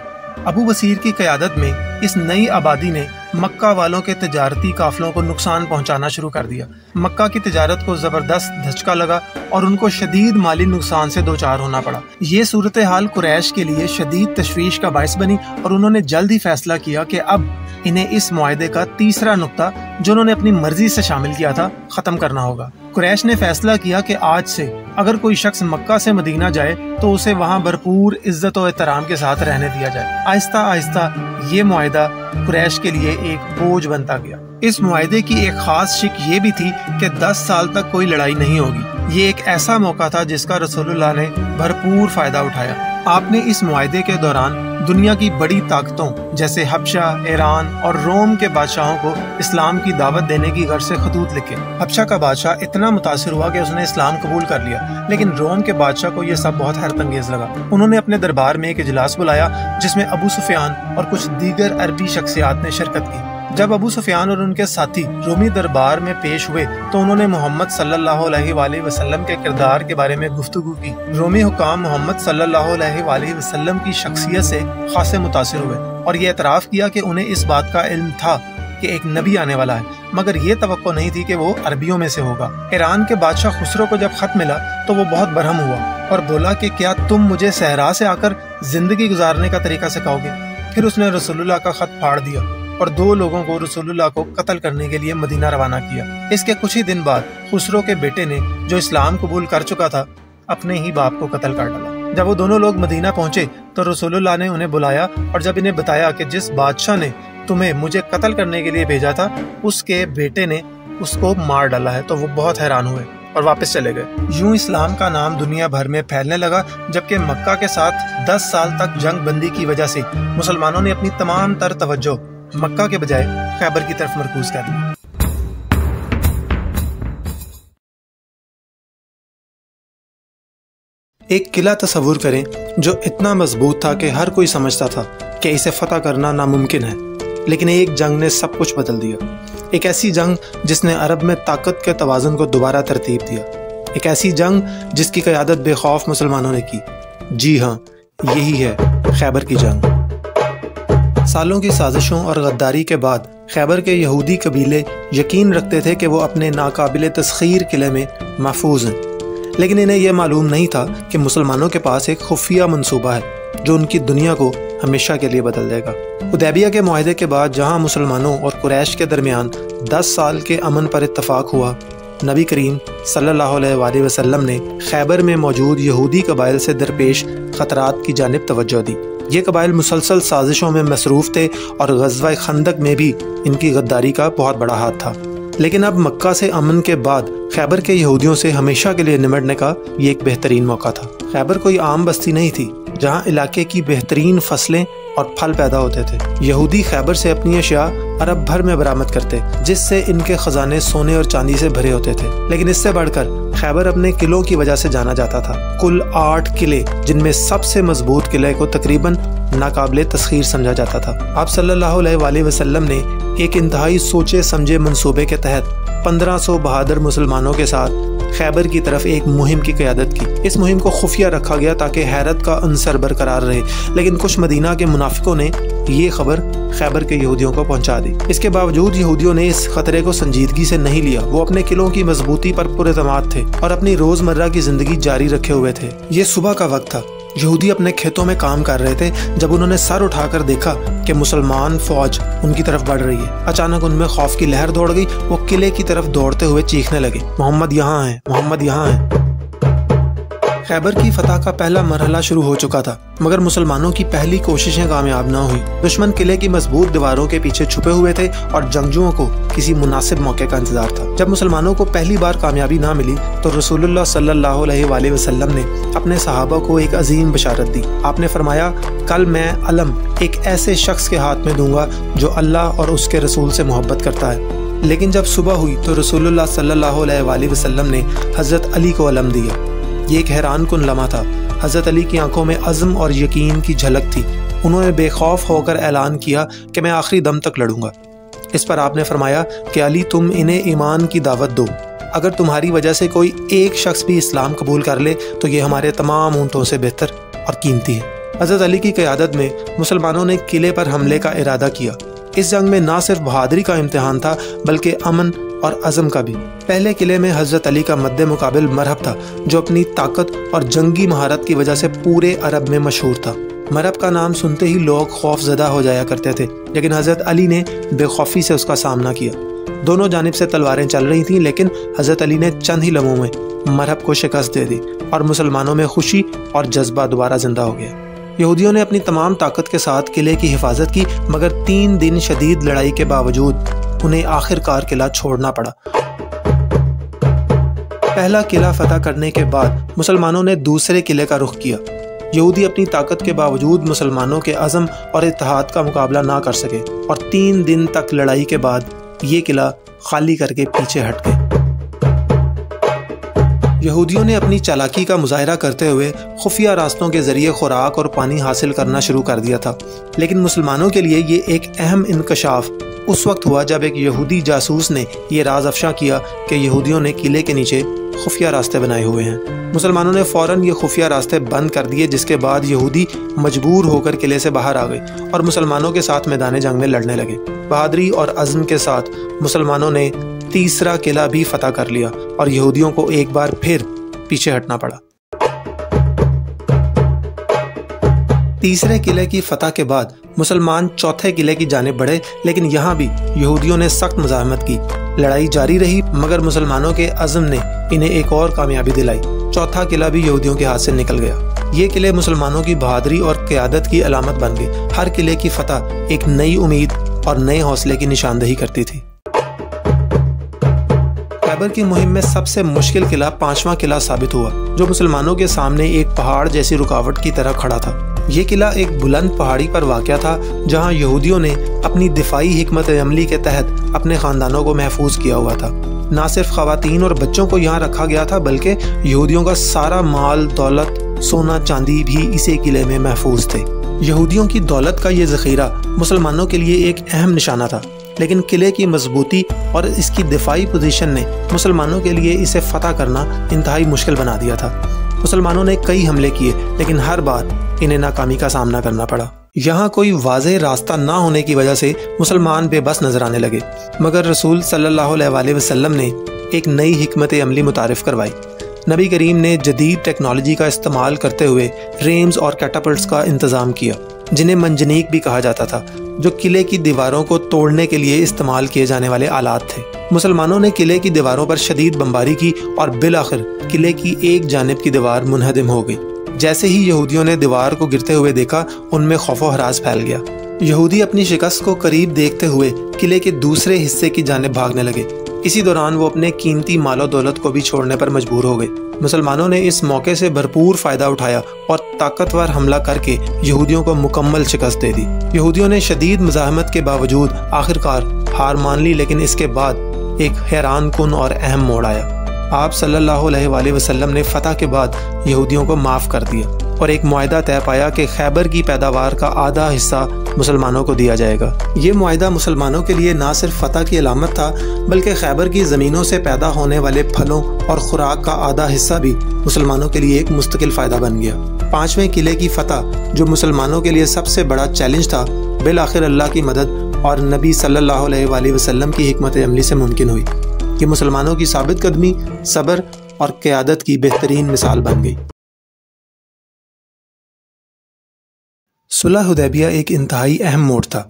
ابو بصیر کی قیادت میں اس نئی آبادی نے مکہ والوں کے تجارتی قافلوں کو نقصان پہنچانا شروع کر دیا۔ مکہ کی تجارت کو زبردست دھچکا لگا اور ان کو شدید مالی نقصان سے دوچار ہونا پڑا۔ یہ صورتحال قریش کے لیے شدید تشویش کا باعث بنی، اور انہوں نے جلد ہی فیصلہ کیا کہ اب انہیں اس معاہدے کا تیسرا نقطہ جو انہوں نے اپنی مرضی سے شامل کیا تھا ختم کرنا ہوگا۔ قریش نے فیصلہ کیا کہ آج سے اگر کوئی شخص مکہ سے مدینہ جائے تو اسے وہاں بھرپور عزت و احترام کے ساتھ رہنے دیا جائے۔ آہستہ آہستہ یہ معاہدہ قریش کے لیے ایک بوجھ بنتا گیا۔ اس معاہدے کی ایک خاص شک یہ بھی تھی کہ 10 سال تک کوئی لڑائی نہیں ہوگی۔ یہ ایک ایسا موقع تھا جس کا رسول اللہ نے بھرپور فائدہ اٹھایا۔ آپ نے اس معاہدے کے دوران دنیا کی بڑی طاقتوں جیسے حبشہ، ایران اور روم کے بادشاہوں کو اسلام کی دعوت دینے کی غرض سے خطوط لکھے۔ حبشہ کا بادشاہ اتنا متاثر ہوا کہ اس نے اسلام قبول کر لیا، لیکن روم کے بادشاہ کو یہ سب بہت حیرت انگیز لگا۔ انہوں نے اپنے دربار میں ایک اجلاس بلایا جس میں ابو سفیان اور کچھ دیگر عربی شخصیات نے شرکت کی۔ جب ابو سفیان اور ان کے ساتھی رومی دربار میں پیش ہوئے تو انہوں نے محمد صلی اللہ علیہ وآلہ وسلم کے کردار کے بارے میں گفتگو کی۔ رومی حکام محمد صلی اللہ علیہ وآلہ وسلم کی شخصیت سے خاصے متاثر ہوئے اور یہ اعتراف کیا کہ انہیں اس بات کا علم تھا کہ ایک نبی آنے والا ہے، مگر یہ توقع نہیں تھی کہ وہ عربیوں میں سے ہوگا۔ ایران کے بادشاہ خسرو کو جب خط ملا تو وہ بہت برہم ہوا اور بولا کہ کیا تم مجھے صحرا سے آ کر زندگی گزارنے کا طریقہ سکھاؤ گے؟ پھر اس نے رسول اللہ کا خط پھاڑ دیا اور 2 لوگوں کو رسول اللہ کو قتل کرنے کے لیے مدینہ روانہ کیا۔ اس کے کچھ ہی دن بعد خسرو کے بیٹے نے جو اسلام قبول کر چکا تھا اپنے ہی باپ کو قتل کر ڈالا۔ جب وہ دونوں لوگ مدینہ پہنچے تو رسول اللہ نے انہیں بلایا اور جب انہیں بتایا کہ جس بادشاہ نے تمہیں مجھے قتل کرنے کے لیے بھیجا تھا اس کے بیٹے نے اس کو مار ڈالا ہے، تو وہ بہت حیران ہوئے اور واپس چلے گئے۔ یوں اسلام کا نام دنیا بھر میں پھیلنے لگا، جبکہ مکہ کے ساتھ 10 سال تک جنگ بندی کی وجہ سے مسلمانوں نے اپنی تمام تر توجہ مکہ کے بجائے خیبر کی طرف مرکوز کر دی۔ ایک قلعہ تصور کریں جو اتنا مضبوط تھا کہ ہر کوئی سمجھتا تھا کہ اسے فتح کرنا ناممکن ہے، لیکن ایک جنگ نے سب کچھ بدل دیا۔ ایک ایسی جنگ جس نے عرب میں طاقت کے توازن کو دوبارہ ترتیب دیا، ایک ایسی جنگ جس کی قیادت بے خوف مسلمانوں نے کی۔ جی ہاں، یہی ہے خیبر کی جنگ۔ سالوں کی سازشوں اور غداری کے بعد خیبر کے یہودی قبیلے یقین رکھتے تھے کہ وہ اپنے ناقابل تسخیر قلعے میں محفوظ ہیں، لیکن انہیں یہ معلوم نہیں تھا کہ مسلمانوں کے پاس ایک خفیہ منصوبہ ہے جو ان کی دنیا کو ہمیشہ کے لیے بدل دے گا۔ حدیبیہ کے معاہدے کے بعد جہاں مسلمانوں اور قریش کے درمیان 10 سال کے امن پر اتفاق ہوا، نبی کریم صلی اللہ علیہ وآلہ وسلم نے خیبر میں موجود یہودی قبائل سے درپیش خطرات کی جانب توجہ دی۔ یہ قبائل مسلسل سازشوں میں مصروف تھے اور غزوہ خندق میں بھی ان کی غداری کا بہت بڑا ہاتھ تھا، لیکن اب مکہ سے امن کے بعد خیبر کے یہودیوں سے ہمیشہ کے لیے نمٹنے کا یہ ایک بہترین موقع تھا۔ خیبر کوئی عام بستی نہیں تھی جہاں علاقے کی بہترین فصلیں اور پھل پیدا ہوتے تھے۔ یہودی خیبر سے اپنی اشیاء عرب بھر میں برآمد کرتے، جس سے ان کے خزانے سونے اور چاندی سے بھرے ہوتے تھے، لیکن اس سے بڑھ کر خیبر اپنے قلعوں کی وجہ سے جانا جاتا تھا۔ کل 8 قلعے، جن میں سب سے مضبوط قلعے کو تقریباً ناقابل تسخیر سمجھا جاتا تھا۔ آپ صلی اللہ علیہ وآلہ وسلم نے ایک انتہائی سوچے سمجھے منصوبے کے تحت 1500 بہادر مسلمانوں کے ساتھ خیبر کی طرف ایک مہم کی قیادت کی۔ اس مہم کو خفیہ رکھا گیا تاکہ حیرت کا عنصر برقرار رہے، لیکن کچھ مدینہ کے منافقوں نے یہ خبر خیبر کے یہودیوں کو پہنچا دی۔ اس کے باوجود یہودیوں نے اس خطرے کو سنجیدگی سے نہیں لیا۔ وہ اپنے قلعوں کی مضبوطی پر پراعتماد تھے اور اپنی روزمرہ کی زندگی جاری رکھے ہوئے تھے۔ یہ صبح کا وقت تھا، یہودی اپنے کھیتوں میں کام کر رہے تھے جب انہوں نے سر اٹھا کر دیکھا کہ مسلمان فوج ان کی طرف بڑھ رہی ہے۔ اچانک ان میں خوف کی لہر دوڑ گئی، وہ قلعے کی طرف دوڑتے ہوئے چیخنے لگے، محمد یہاں ہیں، محمد یہاں ہیں۔ خیبر کی فتح کا پہلا مرحلہ شروع ہو چکا تھا، مگر مسلمانوں کی پہلی کوششیں کامیاب نہ ہوئی۔ دشمن قلعے کی مضبوط دیواروں کے پیچھے چھپے ہوئے تھے اور جنگجوؤں کو کسی مناسب موقع کا انتظار تھا۔ جب مسلمانوں کو پہلی بار کامیابی نہ ملی تو رسول اللہ صلی اللہ علیہ وآلہ وسلم نے اپنے صحابہ کو ایک عظیم بشارت دی۔ آپ نے فرمایا، کل میں علم ایک ایسے شخص کے ہاتھ میں دوں گا جو اللہ اور اس کے رسول سے محبت کرتا ہے۔ لیکن جب صبح ہوئی تو رسول اللہ صلی اللہ علیہ وآلہ وسلم نے حضرت علی کو علم دیا۔ یہ ایک حیران کن لمحہ تھا۔ حضرت علی کی آنکھوں میں عزم اور یقین کی جھلک تھی۔ انہوں نے بے خوف ہو کر اعلان کیا کہ میں آخری دم تک لڑوں گا۔ اس پر آپ نے فرمایا کہ علی، تم انہیں ایمان کی دعوت دو۔ اگر تمہاری وجہ سے کوئی ایک شخص بھی اسلام قبول کر لے تو یہ ہمارے تمام اونٹوں سے بہتر اور قیمتی ہے۔ حضرت علی کی قیادت میں مسلمانوں نے قلعے پر حملے کا ارادہ کیا۔ اس جنگ میں نہ صرف بہادری کا امتحان تھا بلکہ امن اور عزم کا بھی۔ پہلے قلعے میں حضرت علی کا مد مقابل مرہب تھا، جو اپنی طاقت اور جنگی مہارت کی وجہ سے پورے عرب میں مشہور تھا۔ مرہب کا نام سنتے ہی لوگ خوف زدہ ہو جایا کرتے تھے، لیکن حضرت علی نے بے خوفی سے اس کا سامنا کیا۔ دونوں جانب سے تلواریں چل رہی تھیں، لیکن حضرت علی نے چند ہی لمحوں میں مرہب کو شکست دے دی اور مسلمانوں میں خوشی اور جذبہ دوبارہ زندہ ہو گیا۔ یہودیوں نے اپنی تمام طاقت کے ساتھ قلعے کی حفاظت کی، مگر 3 دن شدید لڑائی کے باوجود انہیں آخر کار قلعہ چھوڑنا پڑا۔ پہلا قلعہ فتح کرنے کے بعد مسلمانوں نے دوسرے قلعے کا رخ کیا۔ یہودی اپنی طاقت کے باوجود مسلمانوں کے عزم اور اتحاد کا مقابلہ نہ کر سکے اور 3 دن تک لڑائی کے بعد یہ قلعہ خالی کر کے پیچھے ہٹ گئے۔ یہودیوں نے اپنی چالاکی کا مظاہرہ کرتے ہوئے خفیہ راستوں کے ذریعے خوراک اور پانی حاصل کرنا شروع کر دیا تھا، لیکن مسلمانوں کے لیے یہ ایک اہم انکشاف اس وقت ہوا جب ایک یہودی جاسوس نے یہ راز افشا کیا کہ یہودیوں نے قلعے کے نیچے خفیہ راستے بنائے ہوئے ہیں۔ مسلمانوں نے فوراً یہ خفیہ راستے بند کر دیے، جس کے بعد یہودی مجبور ہو کر قلعے سے باہر آ گئے اور مسلمانوں کے ساتھ میدان جنگ میں لڑنے لگے۔ بہادری اور عزم کے ساتھ مسلمانوں نے تیسرا قلعہ بھی فتح کر لیا اور یہودیوں کو ایک بار پھر پیچھے ہٹنا پڑا۔ تیسرے قلعے کی فتح کے بعد مسلمان چوتھے قلعے کی جانب بڑھے، لیکن یہاں بھی یہودیوں نے سخت مزاحمت کی۔ لڑائی جاری رہی، مگر مسلمانوں کے عزم نے انہیں ایک اور کامیابی دلائی۔ چوتھا قلعہ بھی یہودیوں کے ہاتھ سے نکل گیا۔ یہ قلعے مسلمانوں کی بہادری اور قیادت کی علامت بن گئے۔ ہر قلعے کی فتح ایک نئی امید اور نئے حوصلے کی نشاندہی کرتی تھی۔ خیبر کی مہم میں سب سے مشکل قلعہ 5واں قلعہ ثابت ہوا، جو مسلمانوں کے سامنے ایک پہاڑ جیسی رکاوٹ کی طرح کھڑا تھا۔ یہ قلعہ ایک بلند پہاڑی پر واقع تھا، جہاں یہودیوں نے اپنی دفاعی حکمت عملی کے تحت اپنے خاندانوں کو محفوظ کیا ہوا تھا۔ نہ صرف خواتین اور بچوں کو یہاں رکھا گیا تھا، بلکہ یہودیوں کا سارا مال دولت، سونا چاندی بھی اسی قلعے میں محفوظ تھے۔ یہودیوں کی دولت کا یہ ذخیرہ مسلمانوں کے لیے ایک اہم نشانہ تھا، لیکن قلعے کی مضبوطی اور اس کی دفاعی پوزیشن نے مسلمانوں کے لیے اسے فتح کرنا انتہائی مشکل بنا دیا تھا۔ مسلمانوں نے کئی حملے کیے، لیکن ہر بار انہیں ناکامی کا سامنا کرنا پڑا۔ یہاں کوئی واضح راستہ نہ ہونے کی وجہ سے مسلمان بے بس نظر آنے لگے، مگر رسول صلی اللہ علیہ وسلم نے ایک نئی حکمت عملی متعارف کروائی۔ نبی کریم نے جدید ٹیکنالوجی کا استعمال کرتے ہوئے ریمز اور کیٹاپلٹس کا انتظام کیا، جنہیں منجنیق بھی کہا جاتا تھا، جو قلعے کی دیواروں کو توڑنے کے لیے استعمال کیے جانے والے آلات تھے۔ مسلمانوں نے قلعے کی دیواروں پر شدید بمباری کی اور بالآخر قلعے کی ایک جانب کی دیوار منہدم ہو گئی۔ جیسے ہی یہودیوں نے دیوار کو گرتے ہوئے دیکھا، ان میں خوف و ہراس پھیل گیا۔ یہودی اپنی شکست کو قریب دیکھتے ہوئے قلعے کے دوسرے حصے کی جانب بھاگنے لگے۔ اسی دوران وہ اپنے قیمتی مال و دولت کو بھی چھوڑنے پر مجبور ہو گئے۔ مسلمانوں نے اس موقع سے بھرپور فائدہ اٹھایا اور طاقتور حملہ کر کے یہودیوں کو مکمل شکست دے دی۔ یہودیوں نے شدید مزاحمت کے باوجود آخرکار ہار مان لی، لیکن اس کے بعد ایک حیران کن اور اہم موڑ آیا۔ آپ صلی اللہ علیہ وآلہ وسلم نے فتح کے بعد یہودیوں کو معاف کر دیا اور ایک معاہدہ طے پایا کہ خیبر کی پیداوار کا آدھا حصہ مسلمانوں کو دیا جائے گا۔ یہ معاہدہ مسلمانوں کے لیے نہ صرف فتح کی علامت تھا، بلکہ خیبر کی زمینوں سے پیدا ہونے والے پھلوں اور خوراک کا آدھا حصہ بھی مسلمانوں کے لیے ایک مستقل فائدہ بن گیا۔ 5ویں قلعے کی فتح، جو مسلمانوں کے لیے سب سے بڑا چیلنج تھا، بالآخر اللہ کی مدد اور نبی صلی اللہ علیہ وآلہ وسلم کی حکمت عملی سے ممکن ہوئی۔ یہ مسلمانوں کی ثابت قدمی، صبر اور قیادت کی بہترین مثال بن گئی۔ صلح حدیبیہ ایک انتہائی اہم موڑ تھا،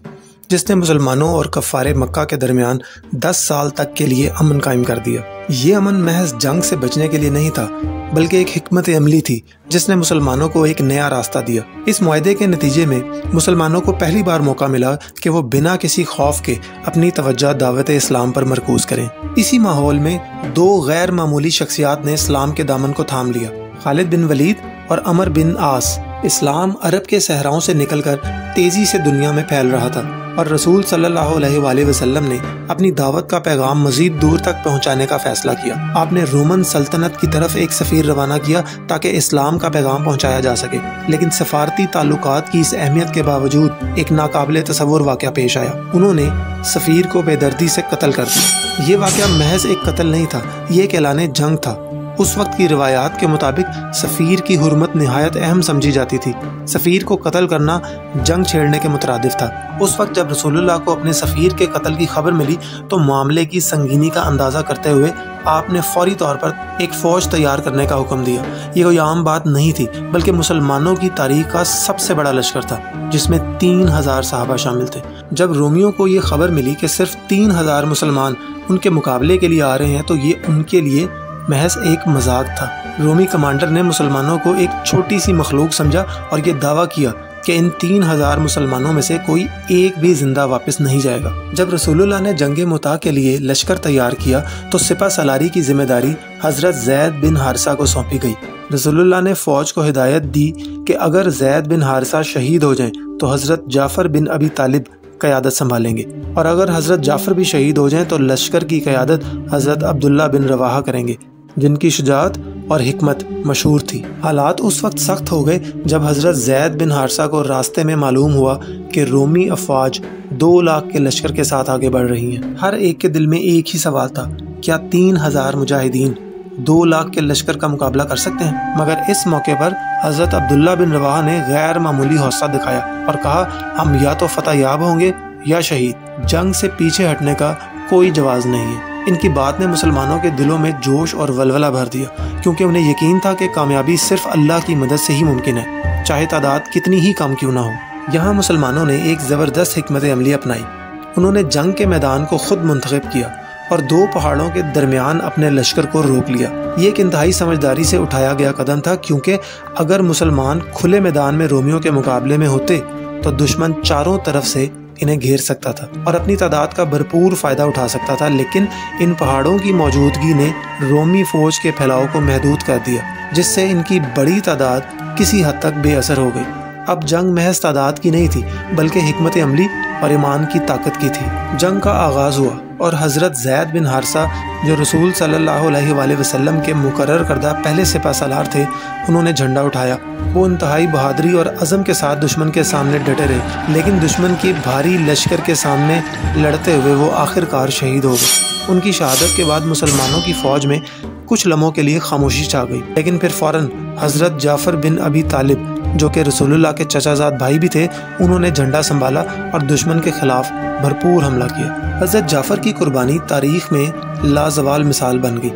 جس نے مسلمانوں اور کفار مکہ کے درمیان 10 سال تک کے لیے امن قائم کر دیا۔ یہ امن محض جنگ سے بچنے کے لیے نہیں تھا، بلکہ ایک حکمت عملی تھی جس نے مسلمانوں کو ایک نیا راستہ دیا۔ اس معاہدے کے نتیجے میں مسلمانوں کو پہلی بار موقع ملا کہ وہ بنا کسی خوف کے اپنی توجہ دعوت اسلام پر مرکوز کریں۔ اسی ماحول میں 2 غیر معمولی شخصیات نے اسلام کے دامن کو تھام لیا، خالد بن ولید اور عمر بن عاص۔ اسلام عرب کے صحراؤں سے نکل کر تیزی سے دنیا میں پھیل رہا تھا، اور رسول صلی اللہ علیہ وآلہ وسلم نے اپنی دعوت کا پیغام مزید دور تک پہنچانے کا فیصلہ کیا۔ آپ نے رومن سلطنت کی طرف ایک سفیر روانہ کیا تاکہ اسلام کا پیغام پہنچایا جا سکے، لیکن سفارتی تعلقات کی اس اہمیت کے باوجود ایک ناقابل تصور واقعہ پیش آیا۔ انہوں نے سفیر کو بے دردی سے قتل کر دیا۔ یہ واقعہ محض ایک قتل نہیں تھا، یہ ایک اعلان جنگ تھا۔ اس وقت کی روایات کے مطابق سفیر کی حرمت نہایت اہم سمجھی جاتی تھی۔ سفیر کو قتل کرنا جنگ چھیڑنے کے مترادف تھا۔ اس وقت جب رسول اللہ کو اپنے سفیر کے قتل کی خبر ملی تو معاملے کی سنگینی کا اندازہ کرتے ہوئے آپ نے فوری طور پر ایک فوج تیار کرنے کا حکم دیا۔ یہ کوئی عام بات نہیں تھی، بلکہ مسلمانوں کی تاریخ کا سب سے بڑا لشکر تھا، جس میں 3000 صحابہ شامل تھے۔ جب رومیوں کو یہ خبر ملی کہ صرف 3000 مسلمان ان کے مقابلے کے لیے آ رہے ہیں، تو یہ ان کے لیے محض ایک مذاق تھا۔ رومی کمانڈر نے مسلمانوں کو ایک چھوٹی سی مخلوق سمجھا اور یہ دعویٰ کیا کہ ان 3000 مسلمانوں میں سے کوئی ایک بھی زندہ واپس نہیں جائے گا۔ جب رسول اللہ نے جنگ مطاع کے لیے لشکر تیار کیا تو سپہ سالاری کی ذمہ داری حضرت زید بن حارثہ کو سونپی گئی۔ رسول اللہ نے فوج کو ہدایت دی کہ اگر زید بن حارثہ شہید ہو جائیں تو حضرت جعفر بن ابی طالب قیادت سنبھالیں گے، اور اگر حضرت جعفر بھی شہید ہو جائیں تو لشکر کی قیادت حضرت عبداللہ بن رواحہ کریں گے، جن کی شجاعت اور حکمت مشہور تھی۔ حالات اس وقت سخت ہو گئے جب حضرت زید بن حارثہ کو راستے میں معلوم ہوا کہ رومی افواج 2 لاکھ کے لشکر کے ساتھ آگے بڑھ رہی ہیں۔ ہر ایک کے دل میں ایک ہی سوال تھا، کیا 3000 مجاہدین 2 لاکھ کے لشکر کا مقابلہ کر سکتے ہیں؟ مگر اس موقع پر حضرت عبداللہ بن رواحہ نے غیر معمولی حوصلہ دکھایا اور کہا، ہم یا تو فتح یاب ہوں گے یا شہید، جنگ سے پیچھے ہٹنے کا کوئی جواز نہیں ہے۔ ان کی بات نے مسلمانوں کے دلوں میں جوش اور ولولہ بھر دیا، کیونکہ انہیں یقین تھا کہ کامیابی صرف اللہ کی مدد سے ہی ممکن ہے، چاہے تعداد کتنی ہی کم کیوں نہ ہو۔ یہاں مسلمانوں نے ایک زبردست حکمت عملی اپنائی۔ انہوں نے جنگ کے میدان کو خود منتخب کیا اور 2 پہاڑوں کے درمیان اپنے لشکر کو روک لیا۔ یہ ایک انتہائی سمجھداری سے اٹھایا گیا قدم تھا، کیونکہ اگر مسلمان کھلے میدان میں رومیوں کے مقابلے میں ہوتے تو دشمن چاروں طرف سے انہیں گھیر سکتا تھا اور اپنی تعداد کا بھرپور فائدہ اٹھا سکتا تھا، لیکن ان پہاڑوں کی موجودگی نے رومی فوج کے پھیلاؤ کو محدود کر دیا، جس سے ان کی بڑی تعداد کسی حد تک بے اثر ہو گئی۔ اب جنگ محض تعداد کی نہیں تھی، بلکہ حکمت عملی اور ایمان کی طاقت کی تھی۔ جنگ کا آغاز ہوا اور حضرت زید بن حارثہ، جو رسول صلی اللہ علیہ وآلہ وسلم کے مقرر کردہ پہلے سپہ سالار تھے، انہوں نے جھنڈا اٹھایا۔ وہ انتہائی بہادری اور عزم کے ساتھ دشمن کے سامنے ڈٹے رہے، لیکن دشمن کی بھاری لشکر کے سامنے لڑتے ہوئے وہ آخر کار شہید ہو گئے۔ ان کی شہادت کے بعد مسلمانوں کی فوج میں کچھ لمحوں کے لیے خاموشی چھا گئی، لیکن پھر فوراً حضرت جعفر بن ابی طالب، جو کہ رسول اللہ کے چچا زاد بھائی بھی تھے، انہوں نے جھنڈا سنبھالا اور دشمن کے خلاف بھرپور حملہ کیا۔ حضرت جعفر کی قربانی تاریخ میں لازوال مثال بن گئی۔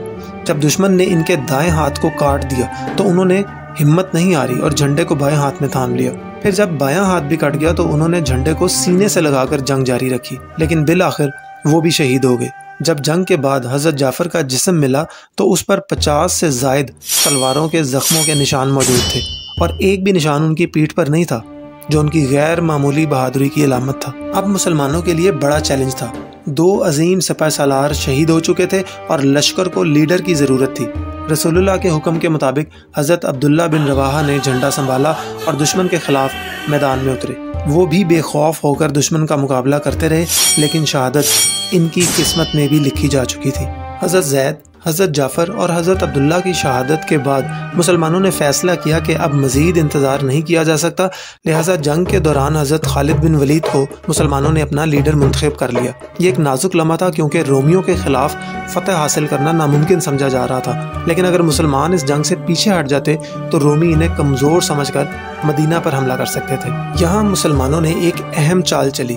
جب دشمن نے ان کے دائیں ہاتھ کو کاٹ دیا تو انہوں نے ہمت نہیں ہاری اور جھنڈے کو بائیں ہاتھ میں تھام لیا۔ پھر جب بایاں ہاتھ بھی کٹ گیا تو انہوں نے جھنڈے کو سینے سے لگا کر جنگ جاری رکھی، لیکن بالآخر وہ بھی شہید ہو گئے۔ جب جنگ کے بعد حضرت جعفر کا جسم ملا تو اس پر 50 سے زائد تلواروں کے زخموں کے نشان موجود تھے، اور ایک بھی نشان ان کی پیٹھ پر نہیں تھا، جو ان کی غیر معمولی بہادری کی علامت تھا۔ اب مسلمانوں کے لیے بڑا چیلنج تھا۔ 2 عظیم سپہ سالار شہید ہو چکے تھے اور لشکر کو لیڈر کی ضرورت تھی۔ رسول اللہ کے حکم کے مطابق حضرت عبداللہ بن رواحہ نے جھنڈا سنبھالا اور دشمن کے خلاف میدان میں اترے۔ وہ بھی بے خوف ہو کر دشمن کا مقابلہ کرتے رہے، لیکن شہادت ان کی قسمت میں بھی لکھی جا چکی تھی۔ حضرت زید، حضرت جعفر اور حضرت عبداللہ کی شہادت کے بعد مسلمانوں نے فیصلہ کیا کہ اب مزید انتظار نہیں کیا جا سکتا، لہٰذا جنگ کے دوران حضرت خالد بن ولید کو مسلمانوں نے اپنا لیڈر منتخب کر لیا۔ یہ ایک نازک لمحہ تھا، کیونکہ رومیوں کے خلاف فتح حاصل کرنا ناممکن سمجھا جا رہا تھا، لیکن اگر مسلمان اس جنگ سے پیچھے ہٹ جاتے تو رومی انہیں کمزور سمجھ کر مدینہ پر حملہ کر سکتے تھے۔ یہاں مسلمانوں نے ایک اہم چال چلی۔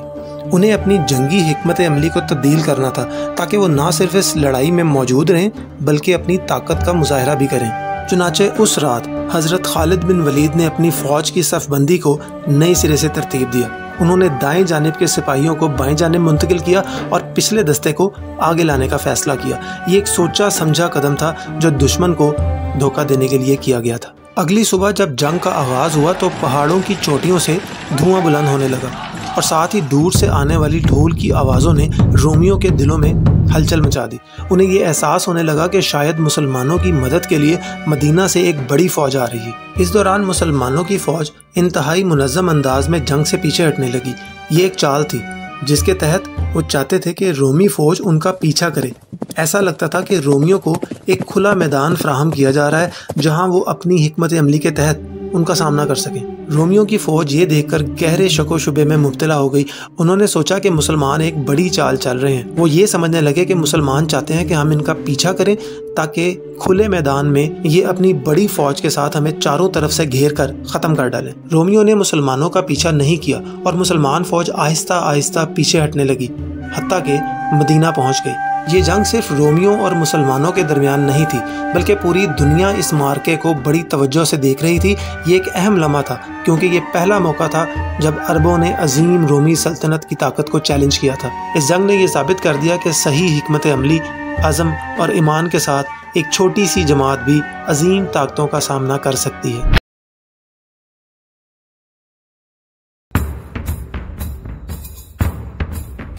انہیں اپنی جنگی حکمت عملی کو تبدیل کرنا تھا، تاکہ وہ نہ صرف اس لڑائی میں موجود رہیں بلکہ اپنی طاقت کا مظاہرہ بھی کریں۔ چنانچہ اس رات حضرت خالد بن ولید نے اپنی فوج کی صف بندی کو نئے سرے سے ترتیب دیا۔ انہوں نے دائیں جانب کے سپاہیوں کو بائیں جانب منتقل کیا اور پچھلے دستے کو آگے لانے کا فیصلہ کیا۔ یہ ایک سوچا سمجھا قدم تھا جو دشمن کو دھوکہ دینے کے لیے کیا گیا تھا۔ اگلی صبح جب جنگ کا آغاز ہوا تو پہاڑوں کی چوٹیوں سے دھواں بلند ہونے لگا، اور ساتھ ہی دور سے آنے والی ڈھول کی آوازوں نے رومیوں کے دلوں میں ہلچل مچا دی۔ انہیں یہ احساس ہونے لگا کہ شاید مسلمانوں کی مدد کے لیے مدینہ سے ایک بڑی فوج آ رہی ہے۔ اس دوران مسلمانوں کی فوج انتہائی منظم انداز میں جنگ سے پیچھے ہٹنے لگی۔ یہ ایک چال تھی جس کے تحت وہ چاہتے تھے کہ رومی فوج ان کا پیچھا کرے۔ ایسا لگتا تھا کہ رومیوں کو ایک کھلا میدان فراہم کیا جا رہا ہے جہاں وہ اپنی حکمت عملی کے تحت ان کا سامنا کر سکیں۔ رومیوں کی فوج یہ دیکھ کر گہرے شک و شبے میں مبتلا ہو گئی۔ انہوں نے سوچا کہ مسلمان ایک بڑی چال چل رہے ہیں۔ وہ یہ سمجھنے لگے کہ مسلمان چاہتے ہیں کہ ہم ان کا پیچھا کریں تاکہ کھلے میدان میں یہ اپنی بڑی فوج کے ساتھ ہمیں چاروں طرف سے گھیر کر ختم کر ڈالیں۔ رومیوں نے مسلمانوں کا پیچھا نہیں کیا اور مسلمان فوج آہستہ آہستہ پیچھے ہٹنے لگی، حتیٰ کہ مدینہ پہنچ گئی۔ یہ جنگ صرف رومیوں اور مسلمانوں کے درمیان نہیں تھی، بلکہ پوری دنیا اس معرکے کو بڑی توجہ سے دیکھ رہی تھی۔ یہ ایک اہم لمحہ تھا، کیونکہ یہ پہلا موقع تھا جب عربوں نے عظیم رومی سلطنت کی طاقت کو چیلنج کیا تھا۔ اس جنگ نے یہ ثابت کر دیا کہ صحیح حکمت عملی، عزم اور ایمان کے ساتھ ایک چھوٹی سی جماعت بھی عظیم طاقتوں کا سامنا کر سکتی ہے۔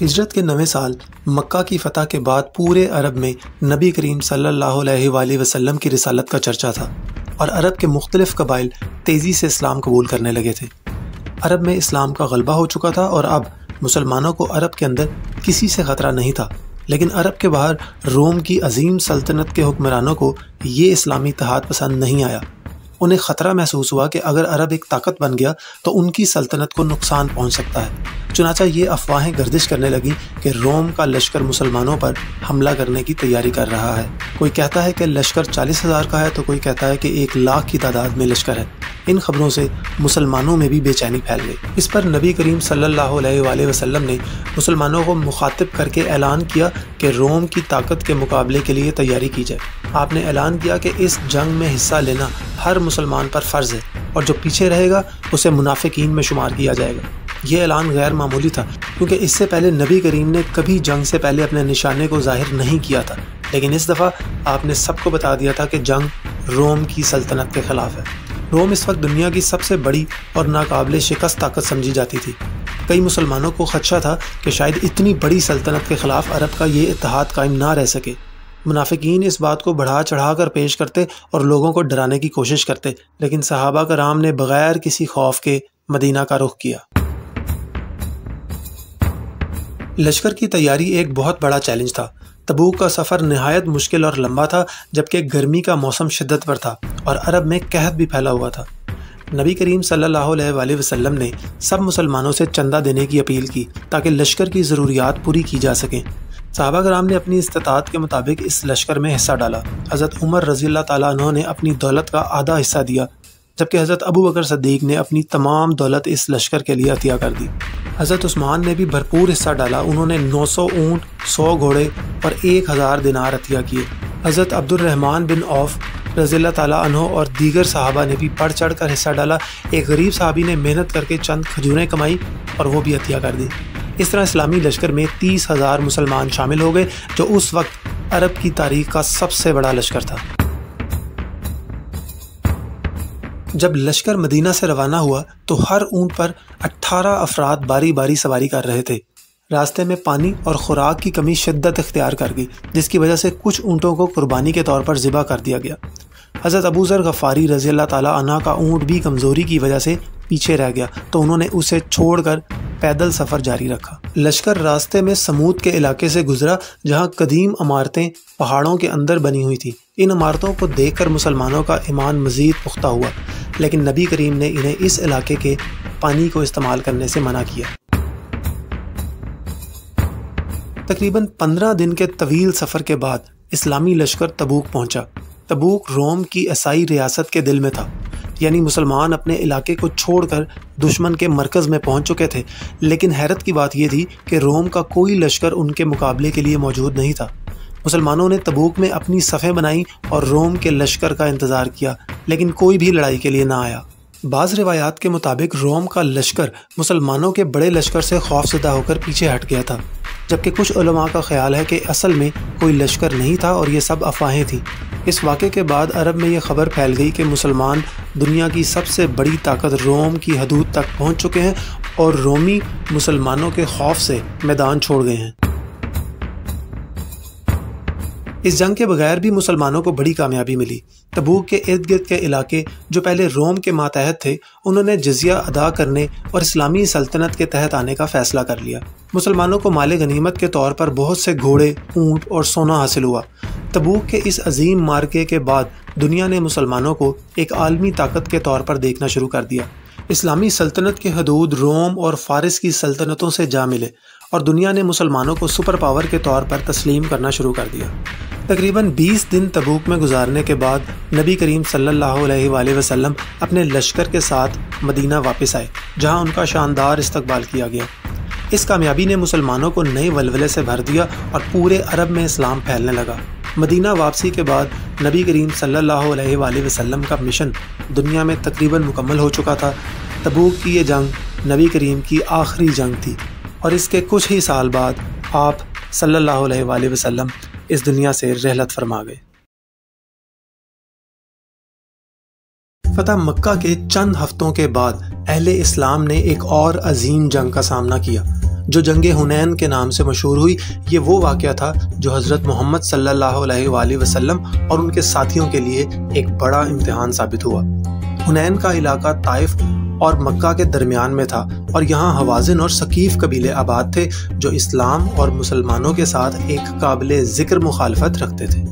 ہجرت کے 9ویں سال مکہ کی فتح کے بعد پورے عرب میں نبی کریم صلی اللہ علیہ وآلہ وسلم کی رسالت کا چرچا تھا، اور عرب کے مختلف قبائل تیزی سے اسلام قبول کرنے لگے تھے۔ عرب میں اسلام کا غلبہ ہو چکا تھا اور اب مسلمانوں کو عرب کے اندر کسی سے خطرہ نہیں تھا، لیکن عرب کے باہر روم کی عظیم سلطنت کے حکمرانوں کو یہ اسلامی اتحاد پسند نہیں آیا۔ انہیں خطرہ محسوس ہوا کہ اگر عرب ایک طاقت بن گیا تو ان کی سلطنت کو نقصان پہنچ سکتا ہے۔ چنانچہ یہ افواہیں گردش کرنے لگیں کہ روم کا لشکر مسلمانوں پر حملہ کرنے کی تیاری کر رہا ہے۔ کوئی کہتا ہے کہ لشکر 40,000 کا ہے تو کوئی کہتا ہے کہ 1,00,000 کی تعداد میں لشکر ہے۔ ان خبروں سے مسلمانوں میں بھی بے چینی پھیل گئی۔ اس پر نبی کریم صلی اللہ علیہ وآلہ وسلم نے مسلمانوں کو مخاطب کر کے اعلان کیا کہ روم کی طاقت کے مقابلے کے لیے تیاری کی جائے۔ آپ نے اعلان کیا کہ اس جنگ میں حصہ لینا ہر مسلمان پر فرض ہے، اور جو پیچھے رہے گا اسے منافقین میں شمار کیا جائے گا۔ یہ اعلان غیر معمولی تھا کیونکہ اس سے پہلے نبی کریم نے کبھی جنگ سے پہلے اپنے نشانے کو ظاہر نہیں کیا تھا، لیکن اس دفعہ آپ نے سب کو بتا دیا تھا کہ جنگ روم کی سلطنت کے خلاف ہے۔ روم اس وقت دنیا کی سب سے بڑی اور ناقابل شکست طاقت سمجھی جاتی تھی۔ کئی مسلمانوں کو خدشہ تھا کہ شاید اتنی بڑی سلطنت کے خلاف عرب کا یہ اتحاد قائم نہ رہ سکے۔ منافقین اس بات کو بڑھا چڑھا کر پیش کرتے اور لوگوں کو ڈرانے کی کوشش کرتے، لیکن صحابہ کرام نے بغیر کسی خوف کے مدینہ کا رخ کیا۔ لشکر کی تیاری ایک بہت بڑا چیلنج تھا۔ تبوک کا سفر نہایت مشکل اور لمبا تھا، جبکہ گرمی کا موسم شدت پر تھا اور عرب میں قحط بھی پھیلا ہوا تھا۔ نبی کریم صلی اللہ علیہ وآلہ وسلم نے سب مسلمانوں سے چندہ دینے کی اپیل کی تاکہ لشکر کی ضروریات پوری کی جا سکیں۔ صحابہ کرام نے اپنی استطاعت کے مطابق اس لشکر میں حصہ ڈالا۔ حضرت عمر رضی اللہ تعالیٰ عنہ نے اپنی دولت کا آدھا حصہ دیا، جبکہ حضرت ابو بکر صدیق نے اپنی تمام دولت اس لشکر کے لیے عطیہ کر دی۔ حضرت عثمان نے بھی بھرپور حصہ ڈالا، انہوں نے 900 اونٹ، 100 گھوڑے اور 1000 دینار عطیہ کیے۔ حضرت عبد الرحمن بن عوف رضی اللہ تعالیٰ عنہ اور دیگر صحابہ نے بھی بڑھ چڑھ کر حصہ ڈالا۔ ایک غریب صحابی نے محنت کر کے چند کھجوریں کمائی اور وہ بھی عطیہ کر دی۔ اس طرح اسلامی لشکر میں 30,000 مسلمان شامل ہو گئے، جو اس وقت عرب کی تاریخ کا سب سے بڑا لشکر تھا۔ جب لشکر مدینہ سے روانہ ہوا تو ہر اونٹ پر 18 افراد باری باری سواری کر رہے تھے۔ راستے میں پانی اور خوراک کی کمی شدت اختیار کر گئی، جس کی وجہ سے کچھ اونٹوں کو قربانی کے طور پر ذبح کر دیا گیا۔ حضرت ابو ذر غفاری رضی اللہ تعالیٰ عنہ کا اونٹ بھی کمزوری کی وجہ سے پیچھے رہ گیا، تو انہوں نے اسے چھوڑ کر پیدل سفر جاری رکھا۔ لشکر راستے میں سمود کے علاقے سے گزرا، جہاں قدیم عمارتیں پہاڑوں کے اندر بنی ہوئی تھیں۔ ان عمارتوں کو دیکھ کر مسلمانوں کا ایمان مزید پختہ ہوا، لیکن نبی کریم نے انہیں اس علاقے کے پانی کو استعمال کرنے سے منع کیا۔ تقریباً 15 دن کے طویل سفر کے بعد اسلامی لشکر تبوک پہنچا۔ تبوک روم کی عیسائی ریاست کے دل میں تھا، یعنی مسلمان اپنے علاقے کو چھوڑ کر دشمن کے مرکز میں پہنچ چکے تھے، لیکن حیرت کی بات یہ تھی کہ روم کا کوئی لشکر ان کے مقابلے کے لیے موجود نہیں تھا۔ مسلمانوں نے تبوک میں اپنی صفیں بنائیں اور روم کے لشکر کا انتظار کیا، لیکن کوئی بھی لڑائی کے لیے نہ آیا۔ بعض روایات کے مطابق روم کا لشکر مسلمانوں کے بڑے لشکر سے خوفزدہ ہو کر پیچھے ہٹ گیا تھا، جبکہ کچھ علماء کا خیال ہے کہ اصل میں کوئی لشکر نہیں تھا اور یہ سب افواہیں تھیں۔ اس واقعے کے بعد عرب میں یہ خبر پھیل گئی کہ مسلمان دنیا کی سب سے بڑی طاقت روم کی حدود تک پہنچ چکے ہیں اور رومی مسلمانوں کے خوف سے میدان چھوڑ گئے ہیں۔ اس جنگ کے بغیر بھی مسلمانوں کو بڑی کامیابی ملی۔ تبوک کے ارد گرد کے علاقے جو پہلے روم کے ماتحت تھے، انہوں نے جزیہ ادا کرنے اور اسلامی سلطنت کے تحت آنے کا فیصلہ کر لیا۔ مسلمانوں کو مال غنیمت کے طور پر بہت سے گھوڑے، اونٹ اور سونا حاصل ہوا۔ تبوک کے اس عظیم مارکے کے بعد دنیا نے مسلمانوں کو ایک عالمی طاقت کے طور پر دیکھنا شروع کر دیا۔ اسلامی سلطنت کے حدود روم اور فارس کی سلطنتوں سے جا ملے اور دنیا نے مسلمانوں کو سپر پاور کے طور پر تسلیم کرنا شروع کر دیا۔ تقریباً 20 دن تبوک میں گزارنے کے بعد نبی کریم صلی اللہ علیہ وآلہ وسلم اپنے لشکر کے ساتھ مدینہ واپس آئے، جہاں ان کا شاندار استقبال کیا گیا۔ اس کامیابی نے مسلمانوں کو نئے ولولے سے بھر دیا اور پورے عرب میں اسلام پھیلنے لگا۔ مدینہ واپسی کے بعد نبی کریم صلی اللہ علیہ وآلہ وسلم کا مشن دنیا میں تقریباً مکمل ہو چکا تھا۔ تبوک کی یہ جنگ نبی کریم کی آخری جنگ تھی اور اس کے کچھ ہی سال بعد آپ صلی اللہ علیہ وآلہ وسلم اس دنیا سے رحلت فرما گئے۔ فتح مکہ کے چند ہفتوں کے بعد اہل اسلام نے ایک اور عظیم جنگ کا سامنا کیا، جو جنگ حنین کے نام سے مشہور ہوئی۔ یہ وہ واقعہ تھا جو حضرت محمد صلی اللہ علیہ وآلہ وسلم اور ان کے ساتھیوں کے لیے ایک بڑا امتحان ثابت ہوا۔ حنین کا علاقہ طائف اور مکہ کے درمیان میں تھا اور یہاں حوازن اور ثقیف قبیلے آباد تھے، جو اسلام اور مسلمانوں کے ساتھ ایک قابل ذکر مخالفت رکھتے تھے۔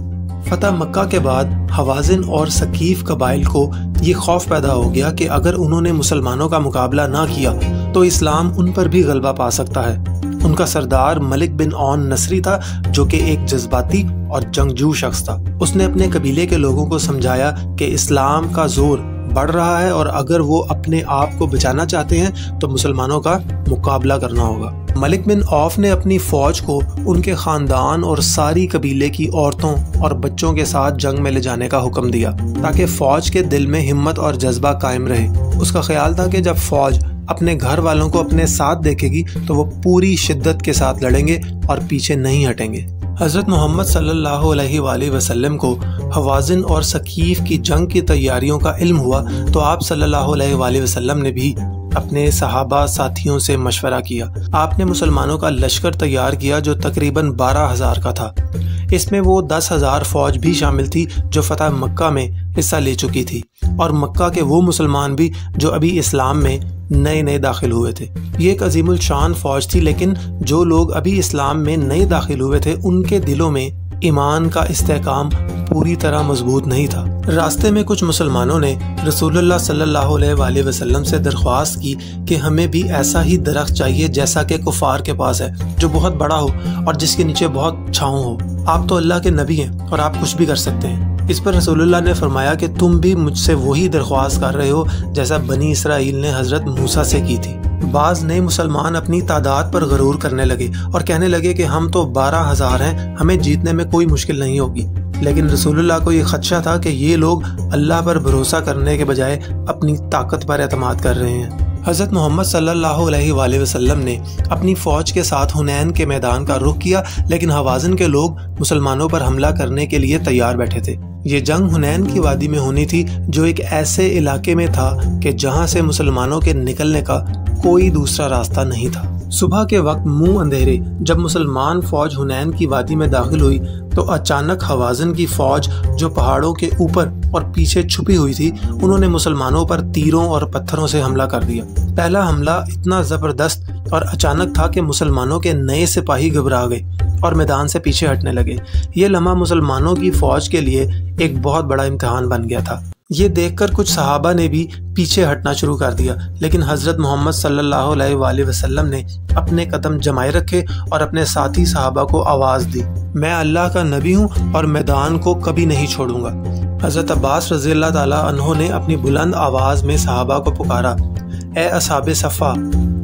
فتح مکہ کے بعد حوازن اور ثقیف قبائل کو یہ خوف پیدا ہو گیا کہ اگر انہوں نے مسلمانوں کا مقابلہ نہ کیا تو اسلام ان پر بھی غلبہ پا سکتا ہے۔ ان کا سردار ملک بن عون نصری تھا، جو کہ ایک جذباتی اور جنگجو شخص تھا۔ اس نے اپنے قبیلے کے لوگوں کو سمجھایا کہ اسلام کا زور بڑھ رہا ہے اور اگر وہ اپنے آپ کو بچانا چاہتے ہیں تو مسلمانوں کا مقابلہ کرنا ہوگا۔ ملک بن عوف نے اپنی فوج کو ان کے خاندان اور ساری قبیلے کی عورتوں اور بچوں کے ساتھ جنگ میں لے جانے کا حکم دیا، تاکہ فوج کے دل میں ہمت اور جذبہ قائم رہے۔ اس کا خیال تھا کہ جب فوج اپنے گھر والوں کو اپنے ساتھ دیکھے گی تو وہ پوری شدت کے ساتھ لڑیں گے اور پیچھے نہیں ہٹیں گے۔ حضرت محمد صلی اللہ علیہ وآلہ وسلم کو حوازن اور ثقیف کی جنگ کی تیاریوں کا علم ہوا تو آپ صلی اللہ علیہ وآلہ وسلم نے بھی اپنے صحابہ ساتھیوں سے مشورہ کیا۔ آپ نے مسلمانوں کا لشکر تیار کیا جو تقریباً 12,000 کا تھا۔ اس میں وہ 10,000 فوج بھی شامل تھی جو فتح مکہ میں حصہ لے چکی تھی، اور مکہ کے وہ مسلمان بھی جو ابھی اسلام میں نئے داخل ہوئے تھے۔ یہ ایک عظیم الشان فوج تھی، لیکن جو لوگ ابھی اسلام میں نئے داخل ہوئے تھے ان کے دلوں میں ایمان کا استحکام پوری طرح مضبوط نہیں تھا۔ راستے میں کچھ مسلمانوں نے رسول اللہ صلی اللہ علیہ وآلہ وسلم سے درخواست کی کہ ہمیں بھی ایسا ہی درخت چاہیے جیسا کہ کفار کے پاس ہے، جو بہت بڑا ہو اور جس کے نیچے بہت چھاؤں ہو۔ آپ تو اللہ کے نبی ہیں اور آپ کچھ بھی کر سکتے ہیں۔ اس پر رسول اللہ نے فرمایا کہ تم بھی مجھ سے وہی درخواست کر رہے ہو جیسا بنی اسرائیل نے حضرت موسیٰ سے کی تھی۔ بعض نئے مسلمان اپنی تعداد پر غرور کرنے لگے اور کہنے لگے کہ ہم تو 12,000 ہیں، ہمیں جیتنے میں کوئی مشکل نہیں ہوگی۔ لیکن رسول اللہ کو یہ خدشہ تھا کہ یہ لوگ اللہ پر بھروسہ کرنے کے بجائے اپنی طاقت پر اعتماد کر رہے ہیں۔ حضرت محمد صلی اللہ علیہ وآلہ وسلم نے اپنی فوج کے ساتھ حنین کے میدان کا رخ کیا، لیکن حوازن کے لوگ مسلمانوں پر حملہ کرنے کے لیے تیار بیٹھے تھے۔ یہ جنگ حنین کی وادی میں ہونی تھی جو ایک ایسے علاقے میں تھا کہ جہاں سے مسلمانوں کے نکلنے کا کوئی دوسرا راستہ نہیں تھا۔ صبح کے وقت منہ اندھیرے جب مسلمان فوج حنین کی وادی میں داخل ہوئی تو اچانک حوازن کی فوج جو پہاڑوں کے اوپر اور پیچھے چھپی ہوئی تھی، انہوں نے مسلمانوں پر تیروں اور پتھروں سے حملہ کر دیا۔ پہلا حملہ اتنا زبردست اور اچانک تھا کہ مسلمانوں کے نئے سپاہی گھبرا گئے اور میدان سے پیچھے ہٹنے لگے۔ یہ لمحہ مسلمانوں کی فوج کے لیے ایک بہت بڑا امتحان بن گیا تھا۔ یہ دیکھ کر کچھ صحابہ نے بھی پیچھے ہٹنا شروع کر دیا، لیکن حضرت محمد صلی اللہ علیہ وآلہ وسلم نے اپنے قدم جمائے رکھے اور اپنے ساتھی صحابہ کو آواز دی، میں اللہ کا نبی ہوں اور میدان کو کبھی نہیں چھوڑوں گا۔ حضرت عباس رضی اللہ تعالیٰ عنہ نے اپنی بلند آواز میں صحابہ کو پکارا، اے اصحاب صفا،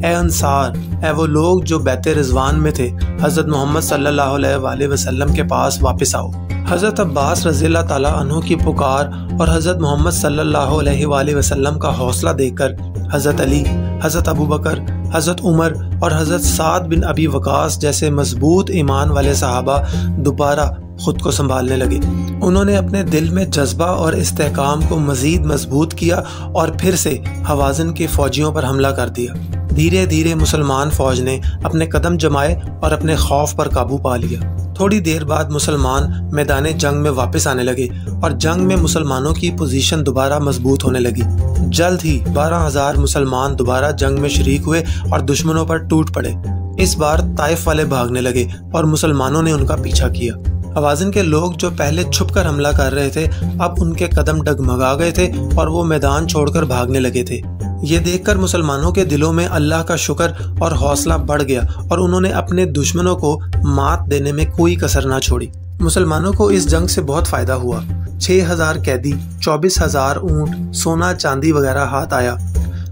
اے انصار، اے وہ لوگ جو بیت رضوان میں تھے، حضرت محمد صلی اللہ علیہ وآلہ وسلم کے پاس واپس آؤ۔ حضرت عباس رضی اللہ تعالیٰ عنہ کی پکار اور حضرت محمد صلی اللہ علیہ وآلہ وسلم کا حوصلہ دیکھ کر حضرت علی، حضرت ابو بکر، حضرت عمر اور حضرت سعد بن ابی وقاص جیسے مضبوط ایمان والے صحابہ دوبارہ خود کو سنبھالنے لگے۔ انہوں نے اپنے دل میں جذبہ اور استحکام کو مزید مضبوط کیا اور پھر سے حوازن کے فوجیوں پر حملہ کر دیا۔ دھیرے دھیرے مسلمان فوج نے اپنے قدم جمائے اور اپنے خوف پر قابو پا لیا۔ تھوڑی دیر بعد مسلمان میدان جنگ میں واپس آنے لگے اور جنگ میں مسلمانوں کی پوزیشن دوبارہ مضبوط ہونے لگی۔ جلد ہی 12,000 مسلمان دوبارہ جنگ میں شریک ہوئے اور دشمنوں پر ٹوٹ پڑے۔ اس بار طائف والے بھاگنے لگے اور مسلمانوں نے ان کا پیچھا کیا۔ حوازن کے لوگ جو پہلے چھپ کر حملہ کر رہے تھے اب ان کے قدم ڈگمگا گئے تھے اور وہ میدان چھوڑ کر بھاگنے لگے تھے۔ یہ دیکھ کر مسلمانوں کے دلوں میں اللہ کا شکر اور حوصلہ بڑھ گیا اور انہوں نے اپنے دشمنوں کو مات دینے میں کوئی کسر نہ چھوڑی۔ مسلمانوں کو اس جنگ سے بہت فائدہ ہوا۔ 6,000 قیدی، 24,000 اونٹ، سونا چاندی وغیرہ ہاتھ آیا۔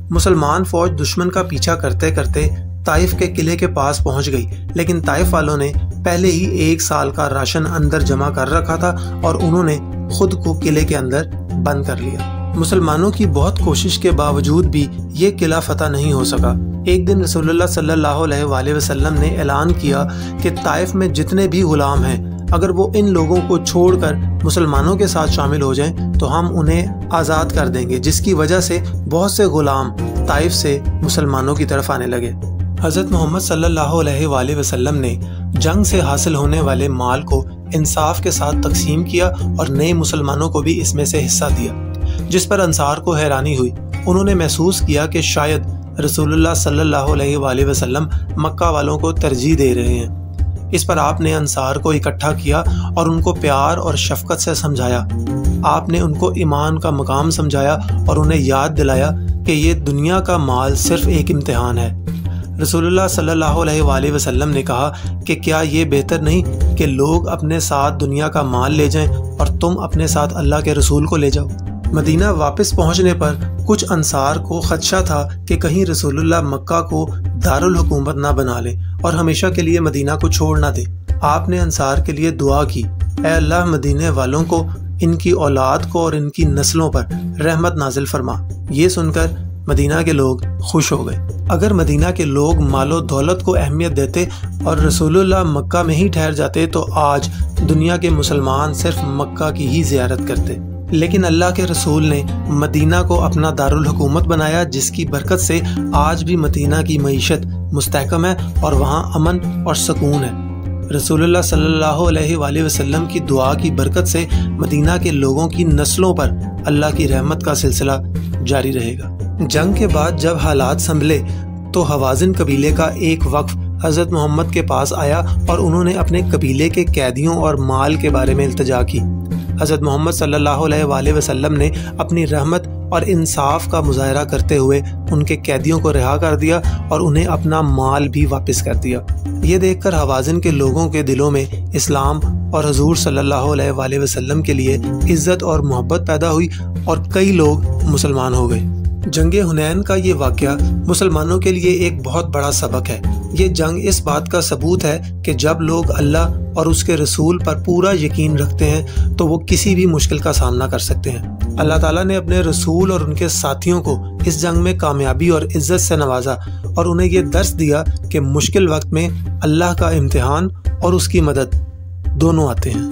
مسلمان فوج دشمن کا پیچھا کرتے کرتے طائف کے قلعے کے پاس پہنچ گئی، لیکن طائف والوں نے پہلے ہی 1 سال کا راشن اندر جمع کر رکھا تھا اور انہوں نے خود کو قلعے کے اندر بند کر لیا۔ مسلمانوں کی بہت کوشش کے باوجود بھی یہ قلعہ فتح نہیں ہو سکا۔ ایک دن رسول اللہ صلی اللہ علیہ وآلہ وسلم نے اعلان کیا کہ طائف میں جتنے بھی غلام ہیں اگر وہ ان لوگوں کو چھوڑ کر مسلمانوں کے ساتھ شامل ہو جائیں تو ہم انہیں آزاد کر دیں گے، جس کی وجہ سے بہت سے غلام طائف سے مسلمانوں کی طرف آنے لگے۔ حضرت محمد صلی اللہ علیہ وآلہ وسلم نے جنگ سے حاصل ہونے والے مال کو انصاف کے ساتھ تقسیم کیا اور نئے مسلمانوں کو بھی اس میں سے حصہ دیا، جس پر انصار کو حیرانی ہوئی۔ انہوں نے محسوس کیا کہ شاید رسول اللہ صلی اللہ علیہ وآلہ وسلم مکہ والوں کو ترجیح دے رہے ہیں۔ اس پر آپ نے انصار کو اکٹھا کیا اور ان کو پیار اور شفقت سے سمجھایا۔ آپ نے ان کو ایمان کا مقام سمجھایا اور انہیں یاد دلایا کہ یہ دنیا کا مال صرف ایک امتحان ہے۔ رسول اللہ صلی اللہ علیہ وآلہ وسلم نے کہا کہ کیا یہ بہتر نہیں کہ لوگ اپنے ساتھ دنیا کا مال لے جائیں اور تم اپنے ساتھ اللہ کے رسول کو لے جاؤ۔ مدینہ واپس پہنچنے پر کچھ انصار کو خدشہ تھا کہ کہیں رسول اللہ مکہ کو دارالحکومت نہ بنا لیں اور ہمیشہ کے لیے مدینہ کو چھوڑ نہ دیں۔ آپ نے انصار کے لیے دعا کی، اے اللہ مدینے والوں کو، ان کی اولاد کو اور ان کی نسلوں پر رحمت نازل فرما۔ یہ سن کر مدینہ کے لوگ خوش ہو گئے۔ اگر مدینہ کے لوگ مال و دولت کو اہمیت دیتے اور رسول اللہ مکہ میں ہی ٹھہر جاتے تو آج دنیا کے مسلمان صرف مکہ کی ہی زیارت کرتے، لیکن اللہ کے رسول نے مدینہ کو اپنا دارالحکومت بنایا، جس کی برکت سے آج بھی مدینہ کی معیشت مستحکم ہے اور وہاں امن اور سکون ہے۔ رسول اللہ صلی اللہ علیہ وآلہ وسلم کی دعا کی برکت سے مدینہ کے لوگوں کی نسلوں پر اللہ کی رحمت کا سلسلہ جاری رہے گا۔ جنگ کے بعد جب حالات سنبھلے تو حوازن قبیلے کا ایک وفد حضرت محمد کے پاس آیا اور انہوں نے اپنے قبیلے کے قیدیوں اور مال کے بارے میں التجا کی۔ حضرت محمد صلی اللہ علیہ وآلہ وسلم نے اپنی رحمت اور انصاف کا مظاہرہ کرتے ہوئے ان کے قیدیوں کو رہا کر دیا اور انہیں اپنا مال بھی واپس کر دیا۔ یہ دیکھ کر حوازن کے لوگوں کے دلوں میں اسلام اور حضور صلی اللہ علیہ وآلہ وسلم کے لیے عزت اور محبت پیدا ہوئی اور کئی لوگ مسلمان ہو گئے۔ جنگ حنین کا یہ واقعہ مسلمانوں کے لیے ایک بہت بڑا سبق ہے۔ یہ جنگ اس بات کا ثبوت ہے کہ جب لوگ اللہ اور اس کے رسول پر پورا یقین رکھتے ہیں تو وہ کسی بھی مشکل کا سامنا کر سکتے ہیں۔ اللہ تعالیٰ نے اپنے رسول اور ان کے ساتھیوں کو اس جنگ میں کامیابی اور عزت سے نوازا اور انہیں یہ درس دیا کہ مشکل وقت میں اللہ کا امتحان اور اس کی مدد دونوں آتے ہیں۔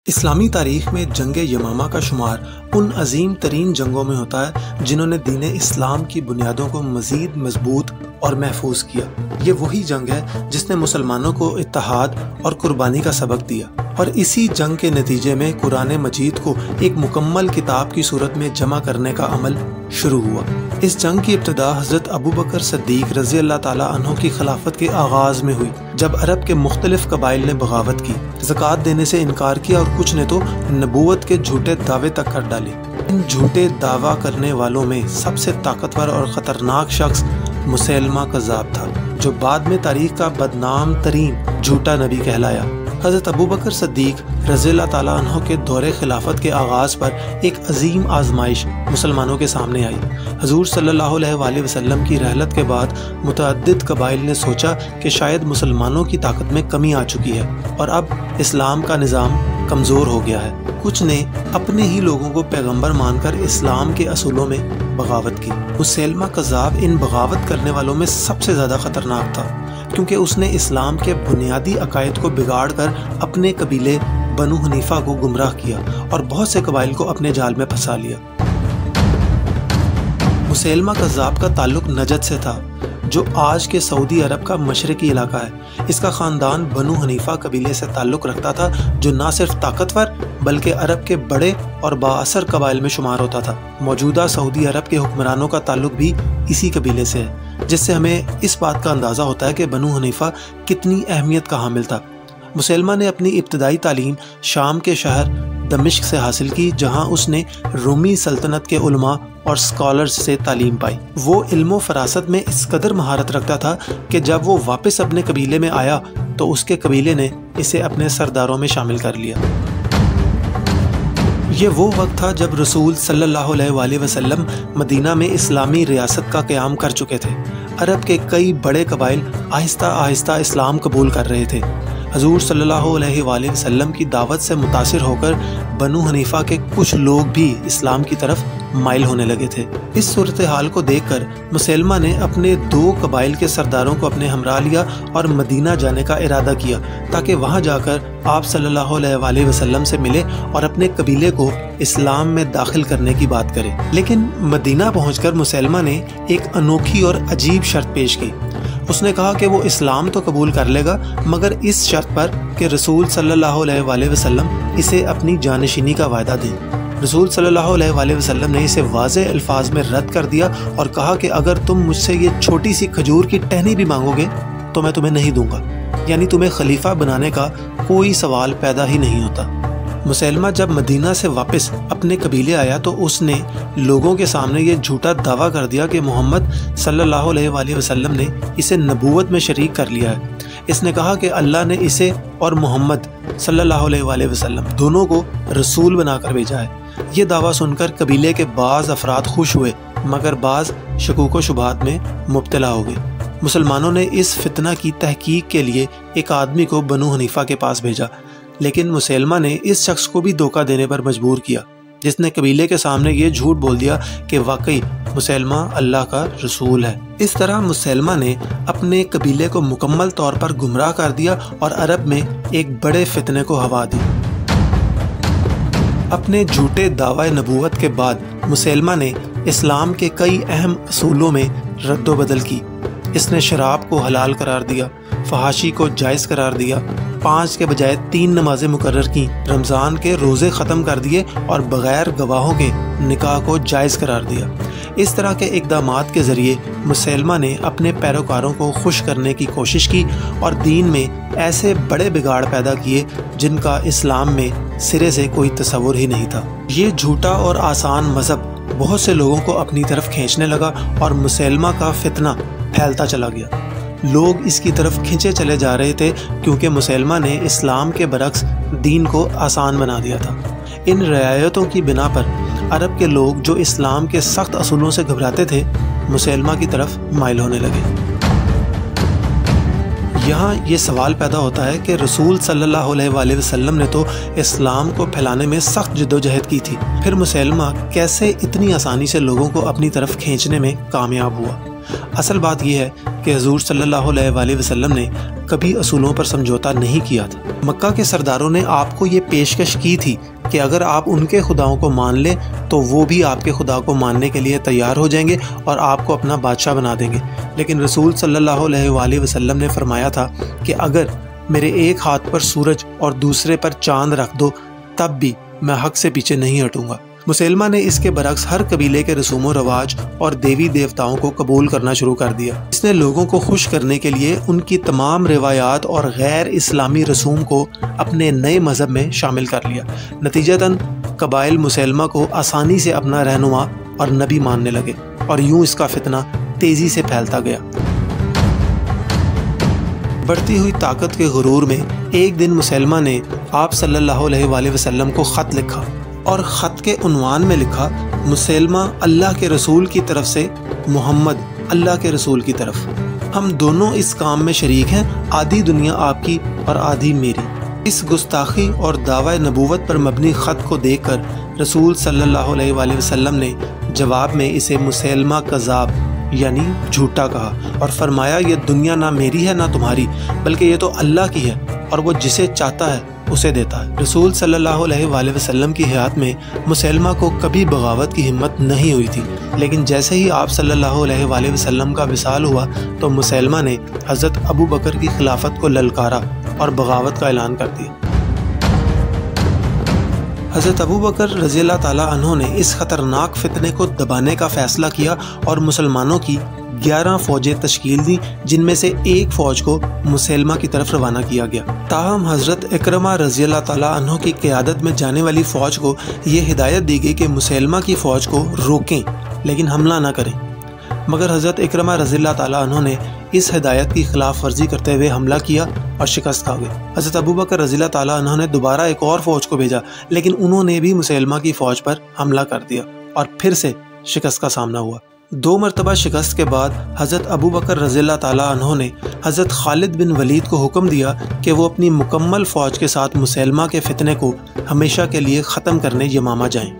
اسلامی تاریخ میں جنگ یمامہ کا شمار ان عظیم ترین جنگوں میں ہوتا ہے جنہوں نے دین اسلام کی بنیادوں کو مزید مضبوط اور محفوظ کیا۔ یہ وہی جنگ ہے جس نے مسلمانوں کو اتحاد اور قربانی کا سبق دیا، اور اسی جنگ کے نتیجے میں قرآن مجید کو ایک مکمل کتاب کی صورت میں جمع کرنے کا عمل شروع ہوا۔ اس جنگ کی ابتدا حضرت ابوبکر صدیق رضی اللہ تعالیٰ عنہ کی خلافت کے آغاز میں ہوئی، جب عرب کے مختلف قبائل نے بغاوت کی، زکوٰۃ دینے سے انکار کیا اور کچھ نے تو نبوت کے جھوٹے دعوے تک کر ڈالے۔ ان جھوٹے دعویٰ کرنے والوں میں سب سے طاقتور اور خطرناک شخص مسیلمہ کذاب تھا، جو بعد میں تاریخ کا بدنام ترین جھوٹا نبی کہلایا۔ حضرت ابوبکر صدیق رضی اللہ تعالیٰ عنہ کے دور خلافت کے آغاز پر ایک عظیم آزمائش مسلمانوں کے سامنے آئی۔ حضور صلی اللہ علیہ وآلہ وسلم کی رحلت کے بعد متعدد قبائل نے سوچا کہ شاید مسلمانوں کی طاقت میں کمی آ چکی ہے اور اب اسلام کا نظام کمزور ہو گیا ہے۔ کچھ نے اپنے ہی لوگوں کو پیغمبر مان کر اسلام کے اصولوں میں بغاوت کی۔ مسیلمہ کذاب ان بغاوت کرنے والوں میں سب سے زیادہ خطرناک تھا، کیونکہ اس نے اسلام کے بنیادی عقائد کو بگاڑ کر اپنے قبیلے بنو حنیفہ کو گمراہ کیا اور بہت سے قبائل کو اپنے جال میں پھنسا لیا۔ مسیلمہ کذاب کا تعلق نجد سے تھا، جو آج کے سعودی عرب کا مشرقی علاقہ ہے۔ اس کا خاندان بنو حنیفہ قبیلے سے تعلق رکھتا تھا، جو نہ صرف طاقتور بلکہ عرب کے بڑے اور بااثر قبائل میں شمار ہوتا تھا۔ موجودہ سعودی عرب کے حکمرانوں کا تعلق بھی اسی قبیلے سے ہے، جس سے ہمیں اس بات کا اندازہ ہوتا ہے کہ بنو حنیفہ کتنی اہمیت کا حامل تھا۔ مسیلمہ نے اپنی ابتدائی تعلیم شام کے شہر دمشق سے حاصل کی، جہاں اس نے رومی سلطنت کے علماء اور اسکالرز سے تعلیم پائی۔ وہ علم و فراست میں اس قدر مہارت رکھتا تھا کہ جب وہ واپس اپنے قبیلے میں آیا تو اس کے قبیلے نے اسے اپنے سرداروں میں شامل کر لیا۔ یہ وہ وقت تھا جب رسول صلی اللہ علیہ وآلہ وسلم مدینہ میں اسلامی ریاست کا قیام کر چکے تھے۔ عرب کے کئی بڑے قبائل آہستہ آہستہ اسلام قبول کر رہے تھے۔ حضور صلی اللہ علیہ وآلہ وسلم کی دعوت سے متاثر ہو کر بنو حنیفہ کے کچھ لوگ بھی اسلام کی طرف مائل ہونے لگے تھے۔ اس صورتحال کو دیکھ کر مسیلمہ نے اپنے 2 قبائل کے سرداروں کو اپنے ہمراہ لیا اور مدینہ جانے کا ارادہ کیا، تاکہ وہاں جا کر آپ صلی اللہ علیہ وآلہ وسلم سے ملے اور اپنے قبیلے کو اسلام میں داخل کرنے کی بات کرے۔ لیکن مدینہ پہنچ کر مسیلمہ نے ایک انوکھی اور عجیب شرط پیش کی۔ اس نے کہا کہ وہ اسلام تو قبول کر لے گا، مگر اس شرط پر کہ رسول صلی اللہ علیہ وآلہ وسلم اسے اپنی جانشینی کا وعدہ دیں۔ رسول صلی اللہ علیہ وآلہ وسلم نے اسے واضح الفاظ میں رد کر دیا اور کہا کہ اگر تم مجھ سے یہ چھوٹی سی کھجور کی ٹہنی بھی مانگو گے تو میں تمہیں نہیں دوں گا، یعنی تمہیں خلیفہ بنانے کا کوئی سوال پیدا ہی نہیں ہوتا۔ مسیلمہ جب مدینہ سے واپس اپنے قبیلے آیا تو اس نے لوگوں کے سامنے یہ جھوٹا دعویٰ کر دیا کہ محمد صلی اللہ علیہ وآلہ وسلم نے اسے نبوت میں شریک کر لیا ہے۔ اس نے کہا کہ اللہ نے اسے اور محمد صلی اللہ علیہ وآلہ وسلم دونوں کو رسول بنا کر بھیجا ہے۔ یہ دعویٰ سن کر قبیلے کے بعض افراد خوش ہوئے، مگر بعض شکوک و شبہات میں مبتلا ہو گئے۔ مسلمانوں نے اس فتنہ کی تحقیق کے لیے ایک آدمی کو بنو حنیفہ کے پاس بھیجا، لیکن مسیلمہ نے اس شخص کو بھی دھوکہ دینے پر مجبور کیا۔ جس نے قبیلے کے سامنے یہ جھوٹ بول دیا کہ واقعی مسیلمہ اللہ کا رسول ہے۔ اس طرح مسیلمہ نے اپنے قبیلے کو مکمل طور پر گمراہ کر دیا اور عرب میں ایک بڑے فتنے کو ہوا دی۔ اپنے جھوٹے دعوی نبوت کے بعد مسیلمہ نے اسلام کے کئی اہم اصولوں میں رد و بدل کی۔ اس نے شراب کو حلال قرار دیا، فحاشی کو جائز قرار دیا، 5 کے بجائے 3 نمازیں مقرر کی، رمضان کے روزے ختم کر دیے اور بغیر گواہوں کے نکاح کو جائز قرار دیا۔ اس طرح کے اقدامات کے ذریعے مسیلمہ نے اپنے پیروکاروں کو خوش کرنے کی کوشش کی اور دین میں ایسے بڑے بگاڑ پیدا کیے جن کا اسلام میں سرے سے کوئی تصور ہی نہیں تھا۔ یہ جھوٹا اور آسان مذہب بہت سے لوگوں کو اپنی طرف کھینچنے لگا اور مسیلمہ کا فتنہ پھیلتا چلا گیا۔ لوگ اس کی طرف کھنچے چلے جا رہے تھے کیونکہ مسیلمہ نے اسلام کے برعکس دین کو آسان بنا دیا تھا۔ ان رعایتوں کی بنا پر عرب کے لوگ جو اسلام کے سخت اصولوں سے گھبراتے تھے مسیلمہ کی طرف مائل ہونے لگے۔ یہاں یہ سوال پیدا ہوتا ہے کہ رسول صلی اللہ علیہ وآلہ وسلم نے تو اسلام کو پھیلانے میں سخت جدوجہد کی تھی، پھر مسیلمہ کیسے اتنی آسانی سے لوگوں کو اپنی طرف کھینچنے میں کامیاب ہوا؟ اصل بات یہ ہے کہ حضور صلی اللہ علیہ وآلہ وسلم نے کبھی اصولوں پر سمجھوتا نہیں کیا تھا۔ مکہ کے سرداروں نے آپ کو یہ پیشکش کی تھی کہ اگر آپ ان کے خداؤں کو مان لیں تو وہ بھی آپ کے خدا کو ماننے کے لیے تیار ہو جائیں گے اور آپ کو اپنا بادشاہ بنا دیں گے، لیکن رسول صلی اللہ علیہ وآلہ وسلم نے فرمایا تھا کہ اگر میرے ایک ہاتھ پر سورج اور دوسرے پر چاند رکھ دو تب بھی میں حق سے پیچھے نہیں ہٹوں گا۔ مسیلمہ نے اس کے برعکس ہر قبیلے کے رسوم و رواج اور دیوی دیوتاؤں کو قبول کرنا شروع کر دیا۔ اس نے لوگوں کو خوش کرنے کے لیے ان کی تمام روایات اور غیر اسلامی رسوم کو اپنے نئے مذہب میں شامل کر لیا۔ نتیجتاً قبائل مسیلمہ کو آسانی سے اپنا رہنما اور نبی ماننے لگے اور یوں اس کا فتنہ تیزی سے پھیلتا گیا۔ بڑھتی ہوئی طاقت کے غرور میں ایک دن مسیلمہ نے آپ صلی اللہ علیہ وآلہ وسلم کو خط لکھا اور خط کے عنوان میں لکھا مسیلمہ اللہ کے رسول کی طرف سے، محمد اللہ کے رسول کی طرف۔ ہم دونوں اس کام میں شریک ہیں، آدھی دنیا آپ کی اور آدھی میری۔ اس گستاخی اور دعوی نبوت پر مبنی خط کو دیکھ کر رسول صلی اللہ علیہ وآلہ وسلم نے جواب میں اسے مسیلمہ کذاب یعنی جھوٹا کہا اور فرمایا یہ دنیا نہ میری ہے نہ تمہاری بلکہ یہ تو اللہ کی ہے اور وہ جسے چاہتا ہے اسے دیتا ہے۔ رسول صلی اللہ علیہ وآلہ وسلم کی حیات میں مسیلمہ کو کبھی بغاوت کی ہمت نہیں ہوئی تھی، لیکن جیسے ہی آپ صلی اللہ علیہ وآلہ وسلم کا وصال ہوا تو مسیلمہ نے حضرت ابو بکر کی خلافت کو للکارا اور بغاوت کا اعلان کر دیا۔ حضرت ابو بکر رضی اللہ تعالیٰ عنہ نے اس خطرناک فتنے کو دبانے کا فیصلہ کیا اور مسلمانوں کی 11 فوجیں تشکیل دی جن میں سے ایک فوج کو مسیلمہ کی طرف روانہ کیا گیا۔ تاہم حضرت اکرمہ رضی اللہ تعالیٰ عنہ کی قیادت میں جانے والی فوج کو یہ ہدایت دی گئی کہ مسیلمہ کی فوج کو روکیں لیکن حملہ نہ کریں، مگر حضرت اکرمہ رضی اللہ تعالیٰ عنہ نے اس ہدایت کی خلاف ورزی کرتے ہوئے حملہ کیا اور شکست کھا گئے۔ حضرت ابو بکر رضی اللہ تعالیٰ عنہ نے دوبارہ ایک اور فوج کو بھیجا لیکن انہوں نے بھی مسیلمہ کی فوج پر حملہ کر دیا اور پھر سے شکست کا سامنا ہوا۔ 2 مرتبہ شکست کے بعد حضرت ابو بکر رضی اللہ تعالیٰ عنہ نے حضرت خالد بن ولید کو حکم دیا کہ وہ اپنی مکمل فوج کے ساتھ مسیلمہ کے فتنے کو ہمیشہ کے لیے ختم کرنے یمامہ جائیں۔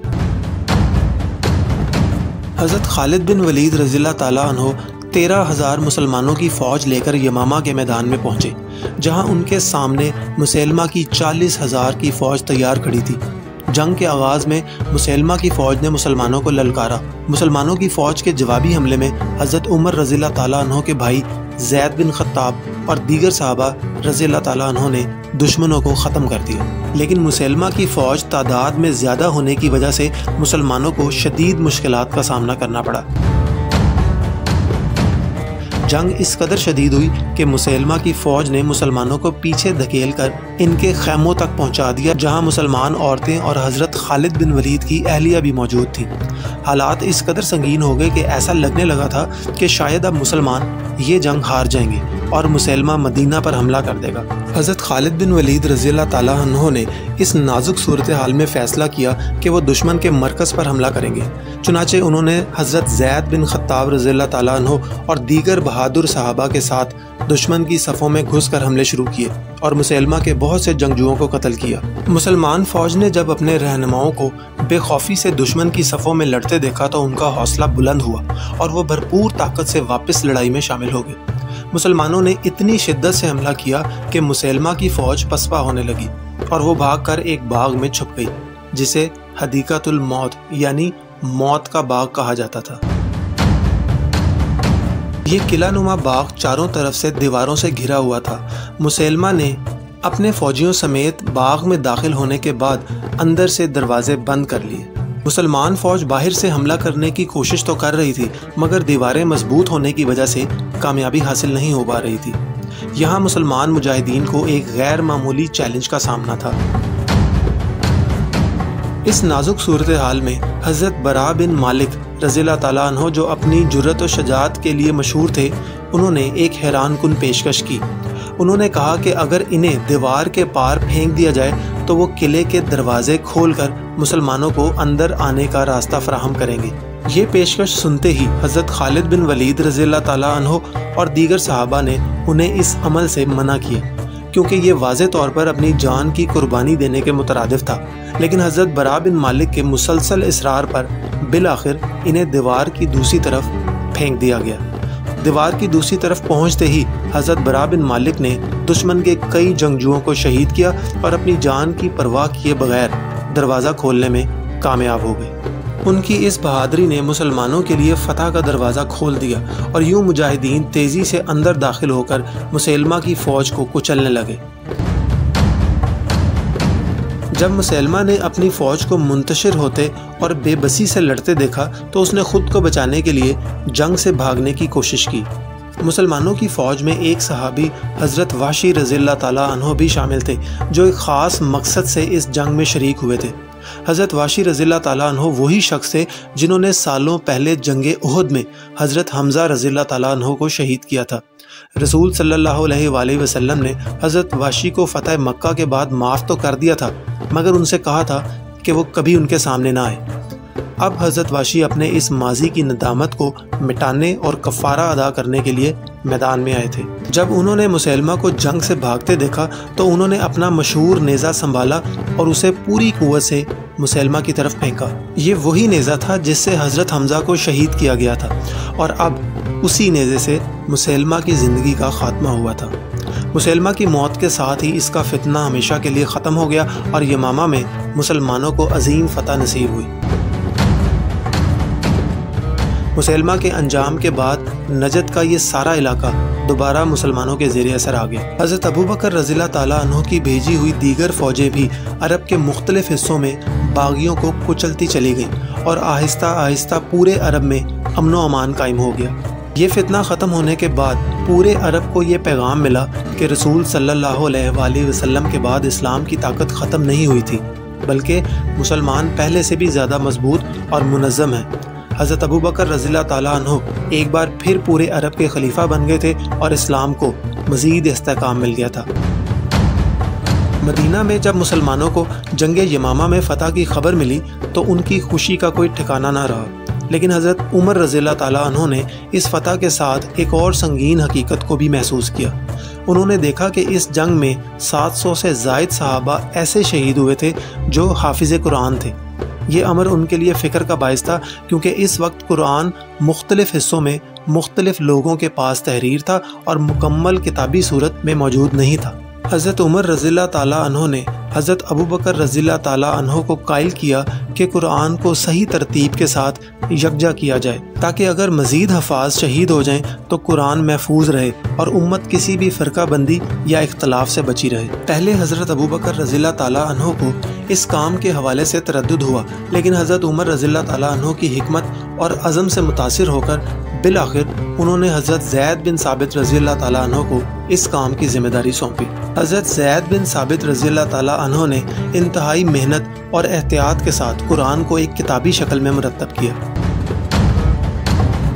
حضرت خالد بن ولید رضی اللہ تعالیٰ عنہ 13,000 مسلمانوں کی فوج لے کر یمامہ کے میدان میں پہنچے جہاں ان کے سامنے مسیلمہ کی 40,000 کی فوج تیار کھڑی تھی۔ جنگ کے آغاز میں مسیلمہ کی فوج نے مسلمانوں کو للکارا۔ مسلمانوں کی فوج کے جوابی حملے میں حضرت عمر رضی اللہ تعالیٰ عنہ کے بھائی زید بن خطاب اور دیگر صحابہ رضی اللہ تعالیٰ عنہ نے دشمنوں کو ختم کر دیا، لیکن مسیلمہ کی فوج تعداد میں زیادہ ہونے کی وجہ سے مسلمانوں کو شدید مشکلات کا سامنا کرنا پڑا۔ جنگ اس قدر شدید ہوئی کہ مسیلمہ کی فوج نے مسلمانوں کو پیچھے دھکیل کر ان کے خیموں تک پہنچا دیا جہاں مسلمان عورتیں اور حضرت خالد بن ولید کی اہلیہ بھی موجود تھیں۔ حالات اس قدر سنگین ہو گئے کہ ایسا لگنے لگا تھا کہ شاید اب مسلمان یہ جنگ ہار جائیں گے، اور مسیلمہ مدینہ پر حملہ کر دے گا۔ حضرت خالد بن ولید رضی اللہ تعالیٰ عنہ نے اس نازک صورتحال میں فیصلہ کیا کہ وہ دشمن کے مرکز پر حملہ کریں گے۔ چنانچہ انہوں نے حضرت زید بن خطاب رضی اللہ تعالیٰ عنہ اور دیگر بہادر صحابہ کے ساتھ دشمن کی صفوں میں گھس کر حملے شروع کیے اور مسیلمہ کے بہت سے جنگجوؤں کو قتل کیا۔ مسلمان فوج نے جب اپنے رہنماؤں کو بے خوفی سے دشمن کی صفوں میں لڑتے دیکھا تو ان کا حوصلہ بلند ہوا اور وہ بھرپور طاقت سے واپس لڑائی میں شامل ہو گئے۔ مسلمانوں نے اتنی شدت سے حملہ کیا کہ مسیلمہ کی فوج پسپا ہونے لگی اور وہ بھاگ کر ایک باغ میں چھپ گئی جسے حدیقۃ الموت یعنی موت کا باغ کہا جاتا تھا۔ یہ قلعہ نما باغ چاروں طرف سے دیواروں سے گھرا ہوا تھا۔ مسیلمہ نے اپنے فوجیوں سمیت باغ میں داخل ہونے کے بعد اندر سے دروازے بند کر لیے۔ مسلمان فوج باہر سے حملہ کرنے کی کوشش تو کر رہی تھی مگر دیواریں مضبوط ہونے کی وجہ سے کامیابی حاصل نہیں ہو پا رہی تھی۔ یہاں مسلمان مجاہدین کو ایک غیر معمولی چیلنج کا سامنا تھا۔ اس نازک صورتحال میں حضرت برا بن مالک رضی اللہ تعالیٰ عنہ جو اپنی جرأت و شجاعت کے لیے مشہور تھے، انہوں نے ایک حیران کن پیشکش کی۔ انہوں نے کہا کہ اگر انہیں دیوار کے پار پھینک دیا جائے تو وہ قلعے کے دروازے کھول کر مسلمانوں کو اندر آنے کا راستہ فراہم کریں گے۔ یہ پیشکش سنتے ہی حضرت خالد بن ولید رضی اللہ تعالیٰ عنہ اور دیگر صحابہ نے انہیں اس عمل سے منع کیا کیونکہ یہ واضح طور پر اپنی جان کی قربانی دینے کے مترادف تھا، لیکن حضرت برا بن مالک کے مسلسل اصرار پر بالآخر انہیں دیوار کی دوسری طرف پھینک دیا گیا۔ دیوار کی دوسری طرف پہنچتے ہی حضرت برا بن مالک نے دشمن کے کئی جنگجوؤں کو شہید کیا اور اپنی جان کی پرواہ کیے بغیر دروازہ کھولنے میں کامیاب ہو گئے۔ ان کی اس بہادری نے مسلمانوں کے لیے فتح کا دروازہ کھول دیا اور یوں مجاہدین تیزی سے اندر داخل ہو کر مسیلمہ کی فوج کو کچلنے لگے۔ جب مسیلمہ نے اپنی فوج کو منتشر ہوتے اور بے بسی سے لڑتے دیکھا تو اس نے خود کو بچانے کے لیے جنگ سے بھاگنے کی کوشش کی۔ مسلمانوں کی فوج میں ایک صحابی حضرت وحشی رضی اللہ تعالیٰ عنہ بھی شامل تھے جو ایک خاص مقصد سے اس جنگ میں شریک ہوئے تھے۔ حضرت وحشی رضی اللہ تعالیٰ عنہ وہی شخص تھے جنہوں نے سالوں پہلے جنگ احد میں حضرت حمزہ رضی اللہ تعالیٰ عنہ کو شہید کیا تھا۔ رسول صلی اللہ علیہ وآلہ وسلم نے حضرت وحشی کو فتح مکہ کے بعد معاف تو کر دیا تھا مگر ان سے کہا تھا کہ وہ کبھی ان کے سامنے نہ آئے۔ اب حضرت وحشی اپنے اس ماضی کی ندامت کو مٹانے اور کفارہ ادا کرنے کے لیے میدان میں آئے تھے۔ جب انہوں نے مسیلمہ کو جنگ سے بھاگتے دیکھا تو انہوں نے اپنا مشہور نیزہ سنبھالا اور اسے پوری قوت سے مسیلمہ کی طرف پھینکا۔ یہ وہی نیزہ تھا جس سے حضرت حمزہ کو شہید کیا گیا تھا اور اب اسی نیزے سے مسیلمہ کی زندگی کا خاتمہ ہوا تھا۔ مسیلمہ کی موت کے ساتھ ہی اس کا فتنہ ہمیشہ کے لیے ختم ہو گیا اور یمامہ میں مسلمانوں کو عظیم فتح نصیب ہوئی۔ مسیلمہ کے انجام کے بعد نجد کا یہ سارا علاقہ دوبارہ مسلمانوں کے زیر اثر آ گیا۔ حضرت ابوبکر رضی اللہ تعالیٰ عنہ کی بھیجی ہوئی دیگر فوجیں بھی عرب کے مختلف حصوں میں باغیوں کو کچلتی چلی گئیں اور آہستہ آہستہ پورے عرب میں امن و امان قائم ہو گیا۔ یہ فتنہ ختم ہونے کے بعد پورے عرب کو یہ پیغام ملا کہ رسول صلی اللہ علیہ وآلہ وسلم کے بعد اسلام کی طاقت ختم نہیں ہوئی تھی بلکہ مسلمان پہلے سے بھی زیادہ مضبوط اور منظم ہیں۔ حضرت ابوبکر رضی اللہ تعالیٰ عنہ ایک بار پھر پورے عرب کے خلیفہ بن گئے تھے اور اسلام کو مزید استحکام مل گیا تھا۔ مدینہ میں جب مسلمانوں کو جنگ یمامہ میں فتح کی خبر ملی تو ان کی خوشی کا کوئی ٹھکانہ نہ رہا، لیکن حضرت عمر رضی اللہ تعالیٰ عنہ نے اس فتح کے ساتھ ایک اور سنگین حقیقت کو بھی محسوس کیا۔ انہوں نے دیکھا کہ اس جنگ میں 700 سے زائد صحابہ ایسے شہید ہوئے تھے جو حافظ قرآن تھے۔ یہ امر ان کے لیے فکر کا باعث تھا کیونکہ اس وقت قرآن مختلف حصوں میں مختلف لوگوں کے پاس تحریر تھا اور مکمل کتابی صورت میں موجود نہیں تھا۔ حضرت عمر رضی اللہ تعالیٰ عنہ نے حضرت ابوبکر رضی اللہ تعالیٰ عنہ کو قائل کیا کہ قرآن کو صحیح ترتیب کے ساتھ یکجا کیا جائے تاکہ اگر مزید حفاظ شہید ہو جائیں تو قرآن محفوظ رہے اور امت کسی بھی فرقہ بندی یا اختلاف سے بچی رہے۔ پہلے حضرت ابوبکر رضی اللہ تعالیٰ عنہ کو اس کام کے حوالے سے تردد ہوا، لیکن حضرت عمر رضی اللہ تعالیٰ عنہ کی حکمت اور عزم سے متاثر ہو کر بالآخر انہوں نے حضرت زید بن ثابت رضی اللہ تعالیٰ عنہ کو اس کام کی ذمہ داری سونپی۔ حضرت زید بن ثابت رضی اللہ تعالیٰ عنہ نے انتہائی محنت اور احتیاط کے ساتھ قرآن کو ایک کتابی شکل میں مرتب کیا۔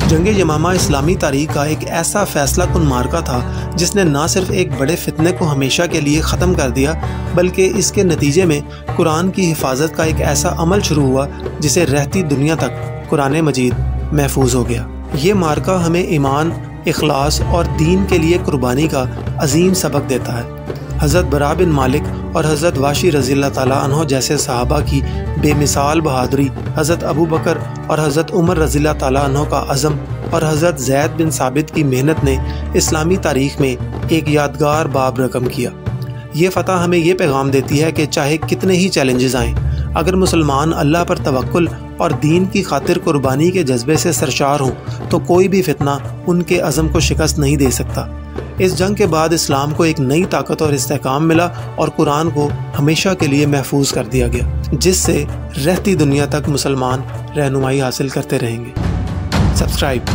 جنگ یمامہ اسلامی تاریخ کا ایک ایسا فیصلہ کن معرکہ تھا جس نے نہ صرف ایک بڑے فتنے کو ہمیشہ کے لیے ختم کر دیا بلکہ اس کے نتیجے میں قرآن کی حفاظت کا ایک ایسا عمل شروع ہوا جسے رہتی دنیا تک قرآن مجید محفوظ ہو گیا۔ یہ معرکہ ہمیں ایمان، اخلاص اور دین کے لیے قربانی کا عظیم سبق دیتا ہے۔ حضرت برا بن مالک اور حضرت واشی رضی اللہ تعالیٰ عنہ جیسے صحابہ کی بے مثال بہادری، حضرت ابو بکر اور حضرت عمر رضی اللہ تعالیٰ عنہ کا عزم اور حضرت زید بن ثابت کی محنت نے اسلامی تاریخ میں ایک یادگار باب رقم کیا۔ یہ فتح ہمیں یہ پیغام دیتی ہے کہ چاہے کتنے ہی چیلنجز آئیں، اگر مسلمان اللہ پر توکل اور دین کی خاطر قربانی کے جذبے سے سرشار ہوں تو کوئی بھی فتنہ ان کے عزم کو شکست نہیں دے سکتا۔ اس جنگ کے بعد اسلام کو ایک نئی طاقت اور استحکام ملا اور قرآن کو ہمیشہ کے لیے محفوظ کر دیا گیا، جس سے رہتی دنیا تک مسلمان رہنمائی حاصل کرتے رہیں گے۔ سبسکرائب